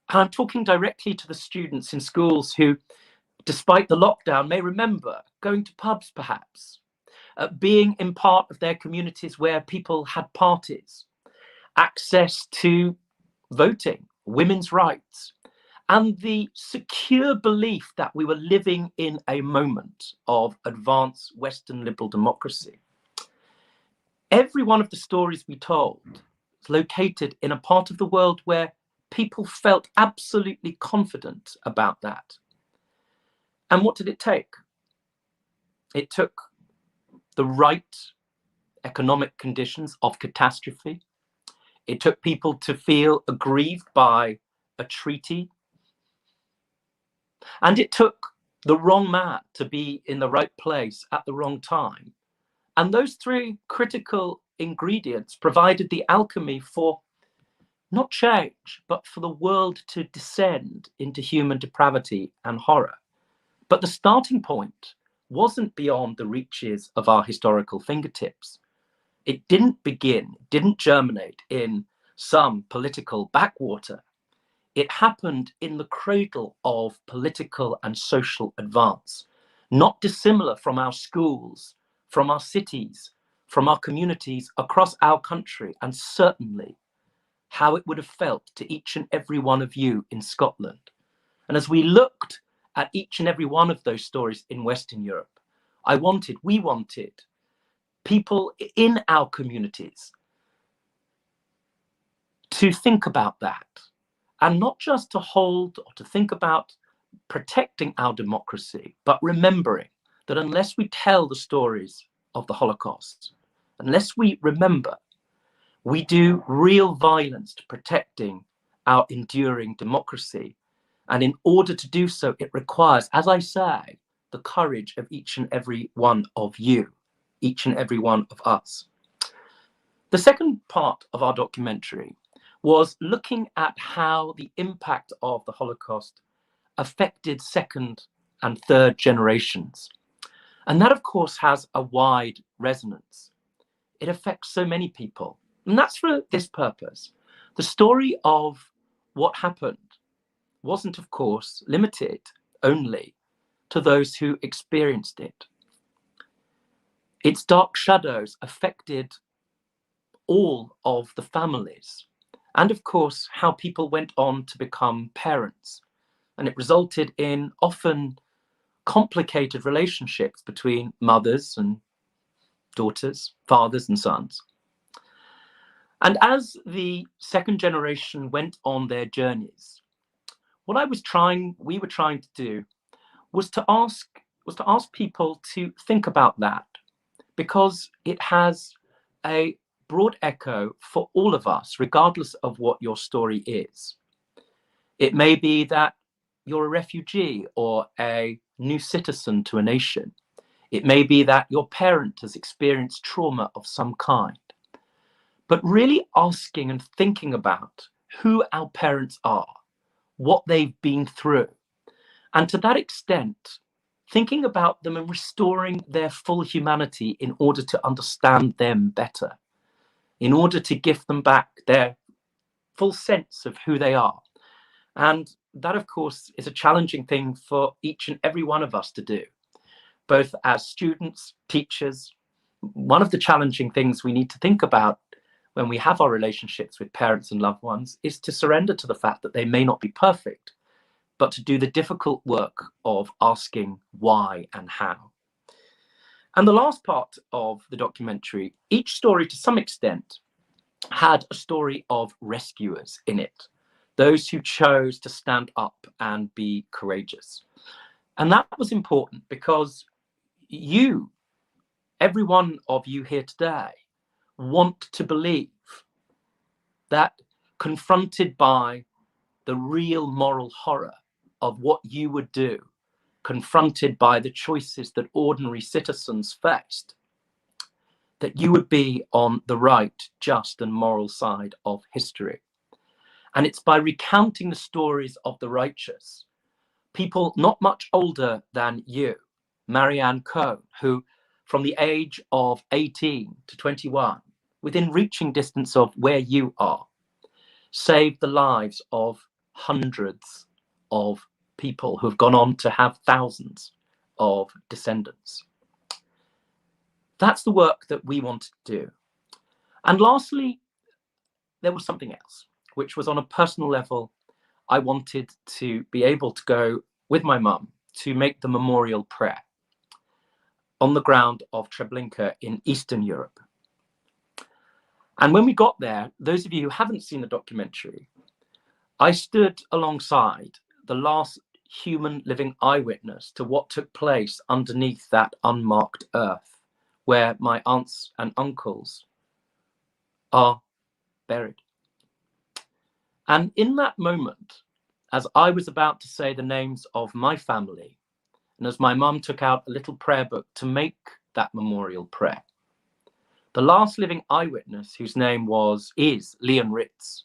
I'm talking directly to the students in schools who, despite the lockdown, may remember going to pubs perhaps, being in part of their communities where people had parties, access to voting, women's rights, and the secure belief that we were living in a moment of advanced Western liberal democracy. Every one of the stories we told was located in a part of the world where people felt absolutely confident about that. And what did it take? It took the right economic conditions of catastrophe. It took people to feel aggrieved by a treaty. And it took the wrong man to be in the right place at the wrong time. And those three critical ingredients provided the alchemy for not change, but for the world to descend into human depravity and horror. But the starting point wasn't beyond the reaches of our historical fingertips. It didn't begin, didn't germinate in some political backwater. It happened in the cradle of political and social advance, not dissimilar from our schools, from our cities, from our communities across our country, and certainly how it would have felt to each and every one of you in Scotland. And as we looked at each and every one of those stories in Western Europe, we wanted people in our communities to think about that, and not just to hold or to think about protecting our democracy, but remembering that unless we tell the stories of the Holocaust, unless we remember, we do real violence to protecting our enduring democracy. And in order to do so, it requires, as I say, the courage of each and every one of you, each and every one of us. The second part of our documentary was looking at how the impact of the Holocaust affected second and third generations. And that, of course, has a wide resonance. It affects so many people. And that's for this purpose. The story of what happened wasn't, of course, limited only to those who experienced it. Its dark shadows affected all of the families, and of course, how people went on to become parents. And it resulted in often complicated relationships between mothers and daughters, fathers and sons. And as the second generation went on their journeys, what we were trying to do was to ask people to think about that, because it has a broad echo for all of us, regardless of what your story is. It may be that you're a refugee or a new citizen to a nation. It may be that your parent has experienced trauma of some kind. But really asking and thinking about who our parents are, what they've been through, and to that extent, thinking about them and restoring their full humanity in order to understand them better, in order to give them back their full sense of who they are. And that, of course, is a challenging thing for each and every one of us to do, both as students, teachers. One of the challenging things we need to think about when we have our relationships with parents and loved ones is to surrender to the fact that they may not be perfect, but to do the difficult work of asking why and how. And the last part of the documentary, each story to some extent had a story of rescuers in it, those who chose to stand up and be courageous. And that was important because you, every one of you here today, want to believe that confronted by the real moral horror of what you would do, confronted by the choices that ordinary citizens faced, that you would be on the right, just and moral side of history. And it's by recounting the stories of the righteous, people not much older than you, Marianne Cohn, who from the age of 18 to 21, within reaching distance of where you are, saved the lives of hundreds of people who have gone on to have thousands of descendants. That's the work that we wanted to do. And lastly, there was something else, which was on a personal level. I wanted to be able to go with my mum to make the memorial prayer on the ground of Treblinka in Eastern Europe. And when we got there, those of you who haven't seen the documentary, I stood alongside the last human living eyewitness to what took place underneath that unmarked earth, where my aunts and uncles are buried. And in that moment, as I was about to say the names of my family, and as my mum took out a little prayer book to make that memorial prayer, the last living eyewitness, whose name is Leon Ritz,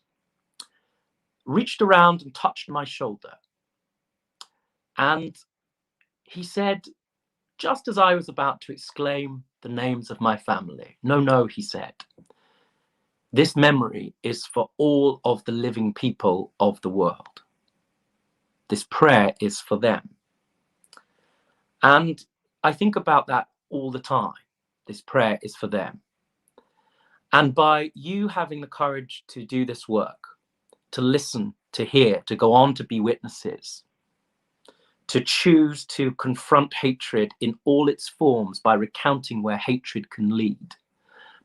reached around and touched my shoulder. And he said, just as I was about to exclaim the names of my family, no, he said, this memory is for all of the living people of the world. This prayer is for them. And I think about that all the time. This prayer is for them. And by you having the courage to do this work, to listen, to hear, to go on to be witnesses, to choose to confront hatred in all its forms by recounting where hatred can lead,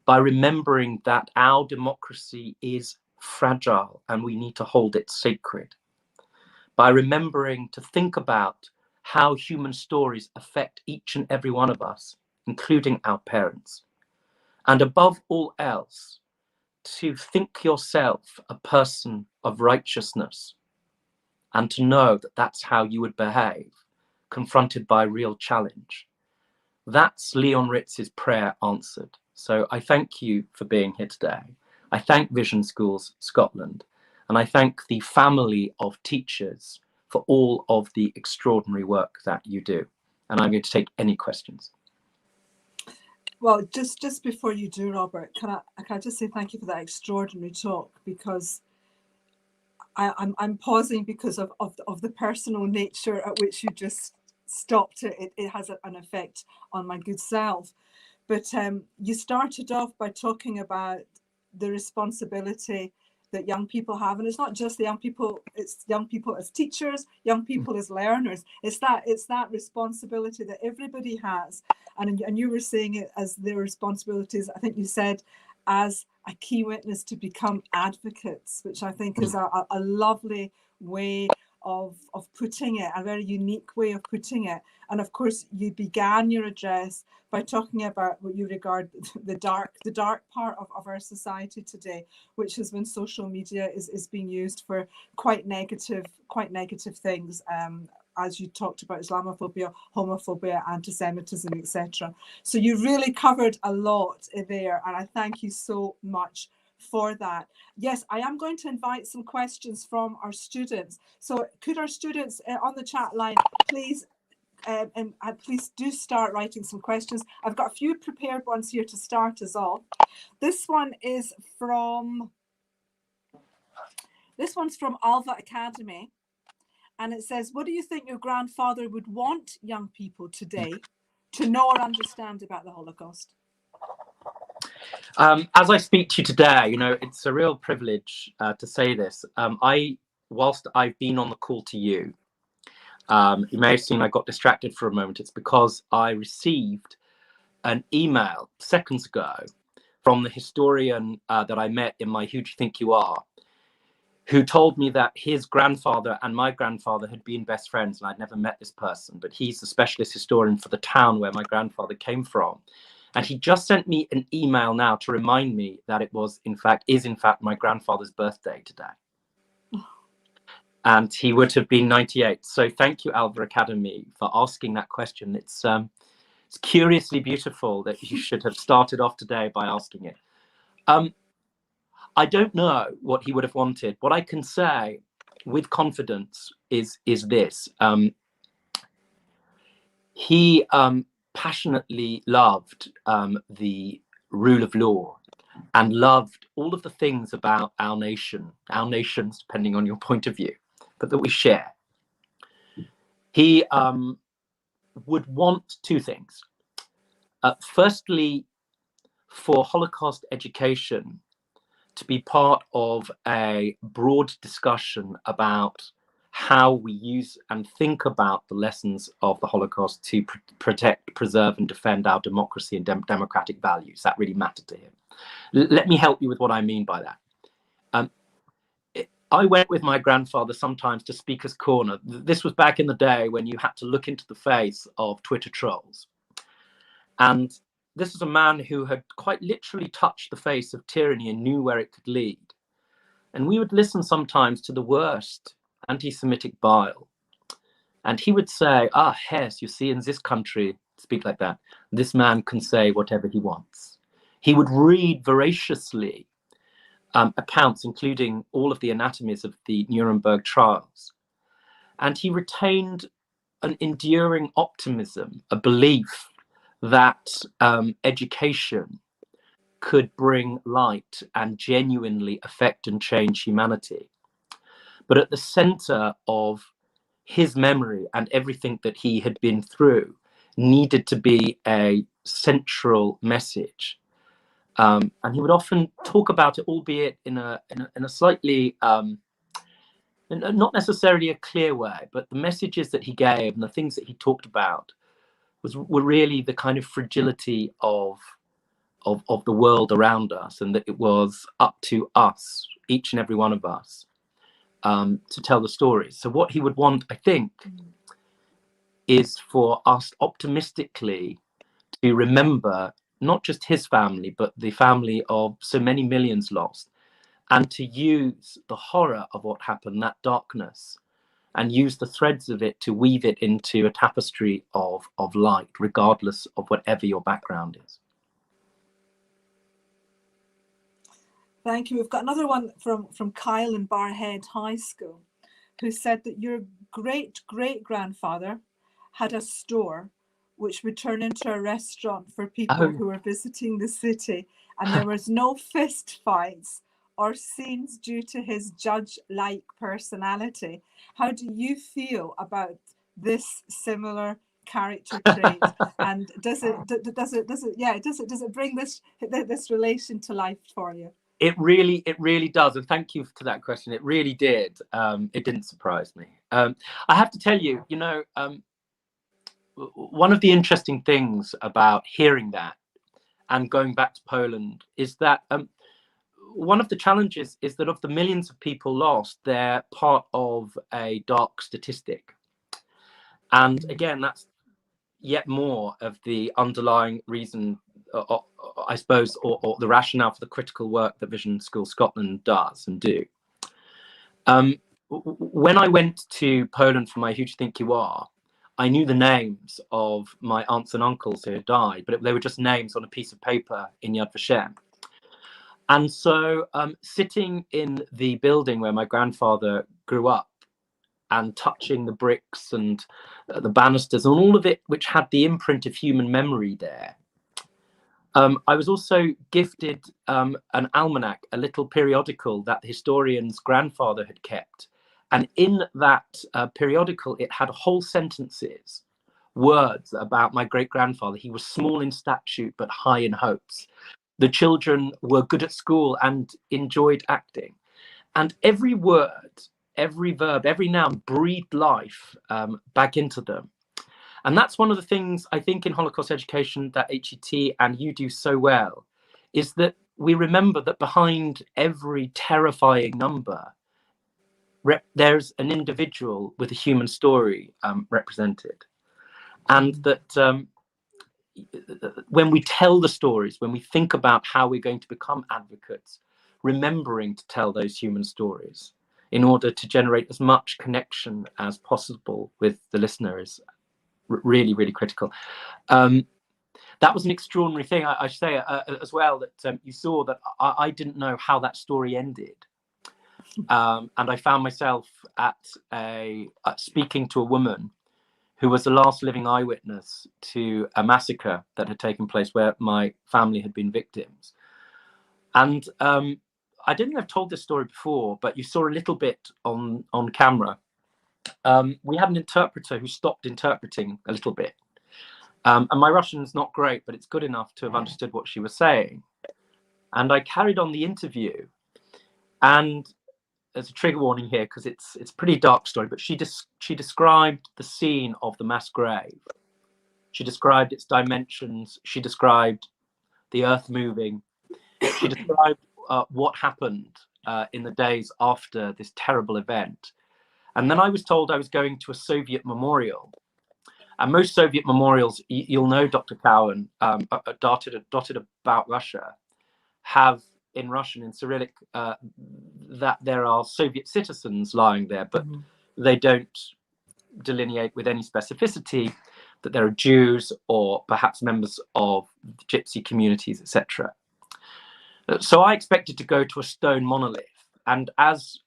by remembering that our democracy is fragile and we need to hold it sacred, by remembering to think about how human stories affect each and every one of us, including our parents, and above all else, to think yourself a person of righteousness and to know that that's how you would behave confronted by real challenge. That's Leon Ritz's prayer answered. So I thank you for being here today. I thank Vision Schools Scotland, and I thank the family of teachers for all of the extraordinary work that you do. And I'm going to take any questions. Well, just before you do, Robert, can I just say thank you for that extraordinary talk, because I'm pausing because of the personal nature at which you just stopped it. It has an effect on my good self. But you started off by talking about the responsibility that young people have, and it's not just the young people, it's young people as teachers, young people as learners. It's that responsibility that everybody has, and you were saying it as their responsibilities. I think you said as a key witness to become advocates, which I think is a lovely way of putting it, a very unique way of putting it. And of course, you began your address by talking about what you regard the dark part of our society today, which is when social media is being used for quite negative things, as you talked about Islamophobia, homophobia, anti-Semitism, etc. So you really covered a lot there, and I thank you so much for that. Yes, I am going to invite some questions from our students. So could our students on the chat line please please do start writing some questions. I've got a few prepared ones here to start us off. This one's from Alva Academy, and it says, what do you think your grandfather would want young people today to know or understand about the Holocaust? As I speak to you today, you know, it's a real privilege to say this. Whilst I've been on the call to you, you may have seen I got distracted for a moment. It's because I received an email seconds ago from the historian that I met in my Who Do You Think You Are, who told me that his grandfather and my grandfather had been best friends, and I'd never met this person, but he's the specialist historian for the town where my grandfather came from. And he just sent me an email now to remind me that it was, in fact, my grandfather's birthday today. And he would have been 98. So thank you, Alva Academy, for asking that question. It's curiously beautiful that you should have started off today by asking it. I don't know what he would have wanted. What I can say with confidence is this. He passionately loved the rule of law and loved all of the things about our nations, depending on your point of view, but that we share. He would want two things. Firstly, for Holocaust education to be part of a broad discussion about how we use and think about the lessons of the Holocaust to protect, preserve, and defend our democracy and democratic values. That really mattered to him. Let me help you with what I mean by that. I went with my grandfather sometimes to Speaker's Corner. This was back in the day when you had to look into the face of Twitter trolls. And this was a man who had quite literally touched the face of tyranny and knew where it could lead. And we would listen sometimes to the worst anti-Semitic bile. And he would say, Hess, you see, in this country, speak like that, this man can say whatever he wants. He would read voraciously accounts, including all of the anatomies of the Nuremberg trials. And he retained an enduring optimism, a belief that education could bring light and genuinely affect and change humanity. But at the center of his memory and everything that he had been through needed to be a central message. And he would often talk about it, albeit in a slightly, not necessarily a clear way, but the messages that he gave and the things that he talked about were really the kind of fragility of the world around us, and that it was up to us, each and every one of us, to tell the stories. So what he would want, I think, is for us optimistically to remember not just his family, but the family of so many millions lost, and to use the horror of what happened, that darkness, and use the threads of it to weave it into a tapestry of light, regardless of whatever your background is. Thank you. We've got another one from Kyle in Barhead High School, who said that your great-great-grandfather had a store which would turn into a restaurant for people who were visiting the city, and there was no fist fights or scenes due to his judge-like personality. How do you feel about this similar character trait, and does it bring this relation to life for you? It really does, and thank you for that question. It really did. It didn't surprise me. I have to tell you, one of the interesting things about hearing that and going back to Poland is that one of the challenges is that of the millions of people lost, they're part of a dark statistic. And again, that's yet more of the underlying reason, I suppose, or the rationale for the critical work that Vision School Scotland does and do. When I went to Poland for my Who Do You Think You Are, I knew the names of my aunts and uncles who had died, but they were just names on a piece of paper in Yad Vashem. And so sitting in the building where my grandfather grew up and touching the bricks and the banisters and all of it, which had the imprint of human memory there, I was also gifted an almanac, a little periodical that the historian's grandfather had kept. And in that periodical, it had whole sentences, words about my great-grandfather. He was small in stature, but high in hopes. The children were good at school and enjoyed acting. And every word, every verb, every noun breathed life back into them. And that's one of the things I think in Holocaust education that HET and you do so well, is that we remember that behind every terrifying number, there's an individual with a human story represented. And that when we tell the stories, when we think about how we're going to become advocates, remembering to tell those human stories in order to generate as much connection as possible with the listener is really, really critical. That was an extraordinary thing, I should say as well, that you saw that I didn't know how that story ended. And I found myself at speaking to a woman who was the last living eyewitness to a massacre that had taken place where my family had been victims. And I didn't have told this story before, but you saw a little bit on camera. We had an interpreter who stopped interpreting a little bit. And my Russian's not great, but it's good enough to have understood what she was saying. And I carried on the interview. And there's a trigger warning here because it's a pretty dark story, but she described the scene of the mass grave. She described its dimensions. She described the earth moving. She described what happened in the days after this terrible event. And then I was told I was going to a Soviet memorial. And most Soviet memorials, you'll know, Dr. Cowan, dotted about Russia, have in Russian, in Cyrillic, that there are Soviet citizens lying there, but they don't delineate with any specificity that there are Jews or perhaps members of the gypsy communities, etc. So I expected to go to a stone monolith. And as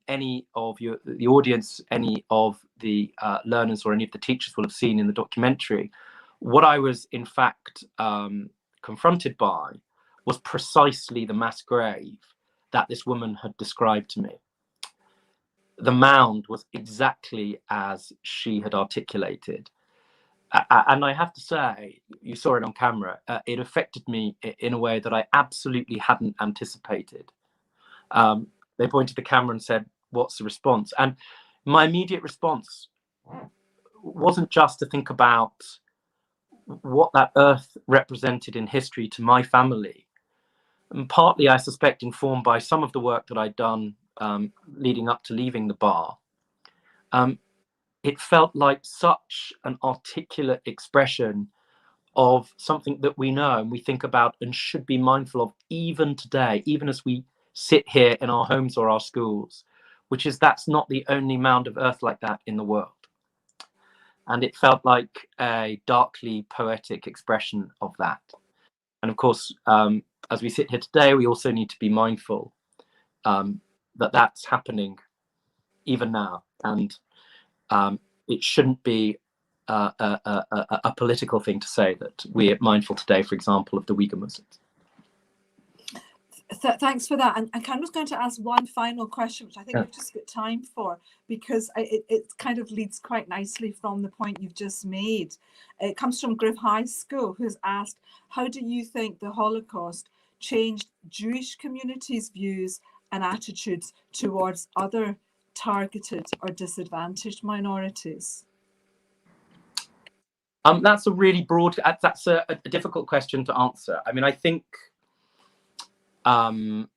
any of the audience, any of the learners or any of the teachers will have seen in the documentary, what I was in fact confronted by was precisely the mass grave that this woman had described to me. The mound was exactly as she had articulated. And I have to say, you saw it on camera, it affected me in a way that I absolutely hadn't anticipated. They pointed the camera and said, "What's the response?" And my immediate response wasn't just to think about what that earth represented in history to my family, and partly, I suspect, informed by some of the work that I'd done leading up to leaving the bar. It felt like such an articulate expression of something that we know and we think about and should be mindful of even today, even as we sit here in our homes or our schools, which is that's not the only mound of earth like that in the world. And it felt like a darkly poetic expression of that. And of course, as we sit here today, we also need to be mindful that that's happening even now, and it shouldn't be a political thing to say that we're mindful today, for example, of the Uyghur Muslims. Thanks for that. And I was going to ask one final question, which I think we've just got time for, because it kind of leads quite nicely from the point you've just made. It comes from Griff High School, who's asked, how do you think the Holocaust changed Jewish communities' views and attitudes towards other targeted or disadvantaged minorities? That's a really broad, that's a difficult question to answer. I mean, I think the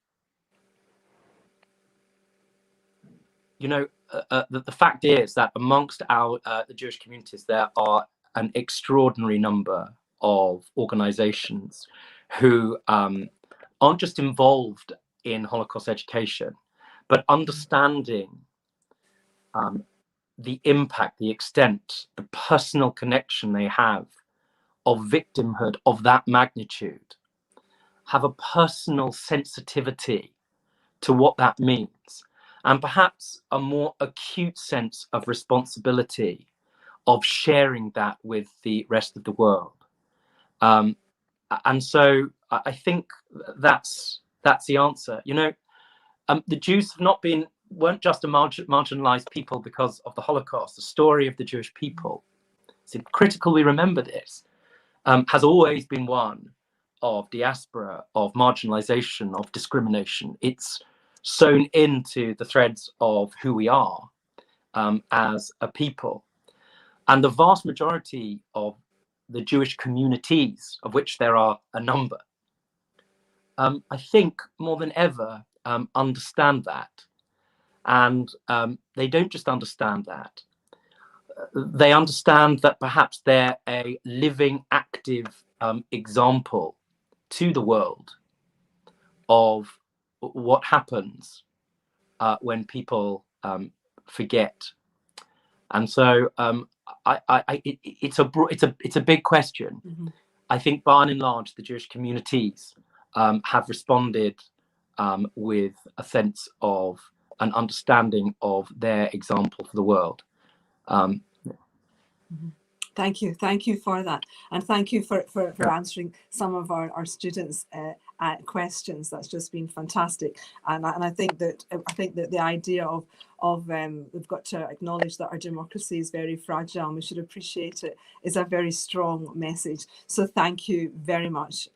fact is that amongst the Jewish communities, there are an extraordinary number of organizations who aren't just involved in Holocaust education, but understanding the impact, the extent, the personal connection they have of victimhood of that magnitude, have a personal sensitivity to what that means, and perhaps a more acute sense of responsibility of sharing that with the rest of the world. And so I think that's the answer. The Jews weren't just a marginalized people because of the Holocaust. The story of the Jewish people, it's critical we remember this, has always been one of diaspora, of marginalization, of discrimination. It's sewn into the threads of who we are as a people. And the vast majority of the Jewish communities, of which there are a number, I think more than ever understand that. And they don't just understand that. They understand that perhaps they're a living, active example to the world of what happens when people forget. And so it's a big question. Mm-hmm. I think by and large, the Jewish communities have responded with a sense of an understanding of their example for the world. Mm-hmm. Thank you for that, and thank you for answering some of our students' questions. That's just been fantastic, and I think that the idea of we've got to acknowledge that our democracy is very fragile and we should appreciate it is a very strong message. So thank you very much,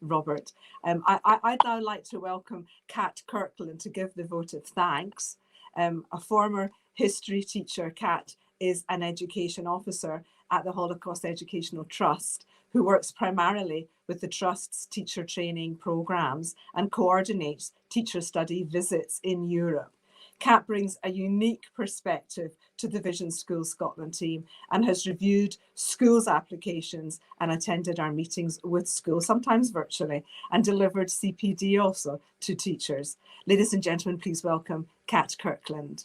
Robert. I'd now like to welcome Kat Kirkland to give the vote of thanks. A former history teacher, Kat is an education officer at the Holocaust Educational Trust, who works primarily with the Trust's teacher training programs and coordinates teacher study visits in Europe. Kat brings a unique perspective to the Vision Schools Scotland team and has reviewed schools' applications and attended our meetings with schools, sometimes virtually, and delivered CPD also to teachers. Ladies and gentlemen, please welcome Kat Kirkland.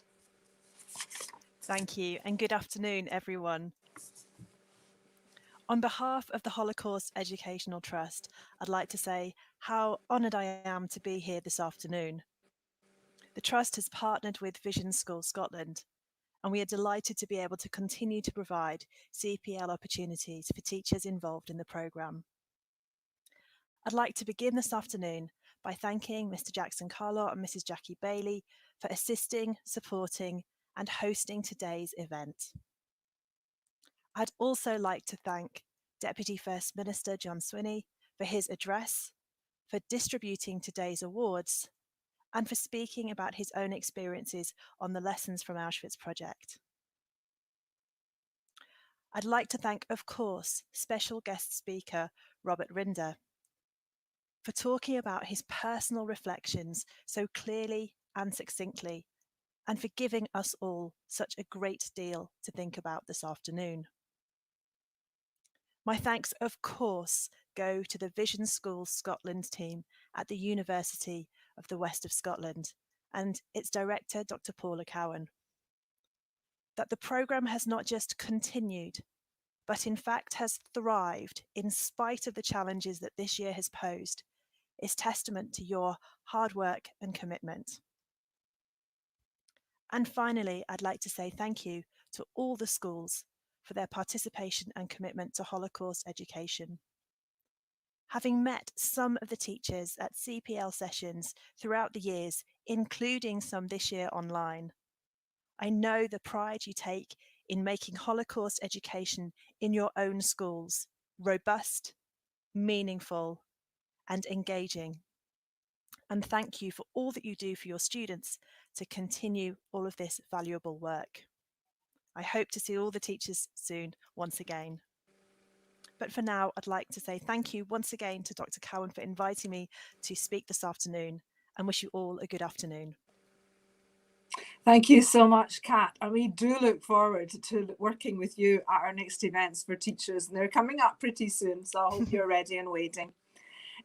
Thank you, and good afternoon, everyone. On behalf of the Holocaust Educational Trust, I'd like to say how honoured I am to be here this afternoon. The Trust has partnered with Vision Schools Scotland, and we are delighted to be able to continue to provide CPL opportunities for teachers involved in the programme. I'd like to begin this afternoon by thanking Mr. Jackson Carlott and Mrs. Jackie Bailey for assisting, supporting, and hosting today's event. I'd also like to thank Deputy First Minister John Swinney for his address, for distributing today's awards, and for speaking about his own experiences on the Lessons from Auschwitz project. I'd like to thank, of course, special guest speaker Robert Rinder for talking about his personal reflections so clearly and succinctly, and for giving us all such a great deal to think about this afternoon. My thanks, of course, go to the Vision Schools Scotland team at the University of the West of Scotland and its director, Dr. Paula Khan. That the programme has not just continued, but in fact has thrived in spite of the challenges that this year has posed, is testament to your hard work and commitment. And finally, I'd like to say thank you to all the schools for their participation and commitment to Holocaust education. Having met some of the teachers at CPL sessions throughout the years, including some this year online, I know the pride you take in making Holocaust education in your own schools robust, meaningful, and engaging. And thank you for all that you do for your students to continue all of this valuable work. I hope to see all the teachers soon once again. But for now, I'd like to say thank you once again to Dr. Cowan for inviting me to speak this afternoon, and wish you all a good afternoon. Thank you so much, Kat. And we do look forward to working with you at our next events for teachers. And they're coming up pretty soon, so I hope you're ready and waiting.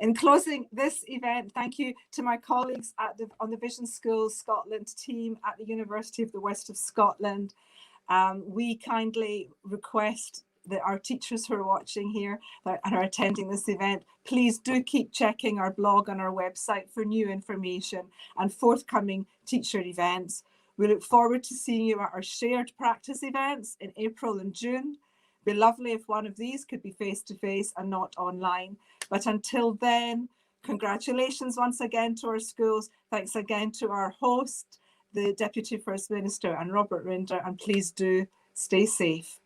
In closing this event, thank you to my colleagues on the Vision Schools Scotland team at the University of the West of Scotland. We kindly request that our teachers who are watching here and are attending this event, please do keep checking our blog on our website for new information and forthcoming teacher events. We look forward to seeing you at our shared practice events in April and June. It'd be lovely if one of these could be face-to-face and not online. But until then, congratulations once again to our schools. Thanks again to our host, the Deputy First Minister, and Robert Rinder, and please do stay safe.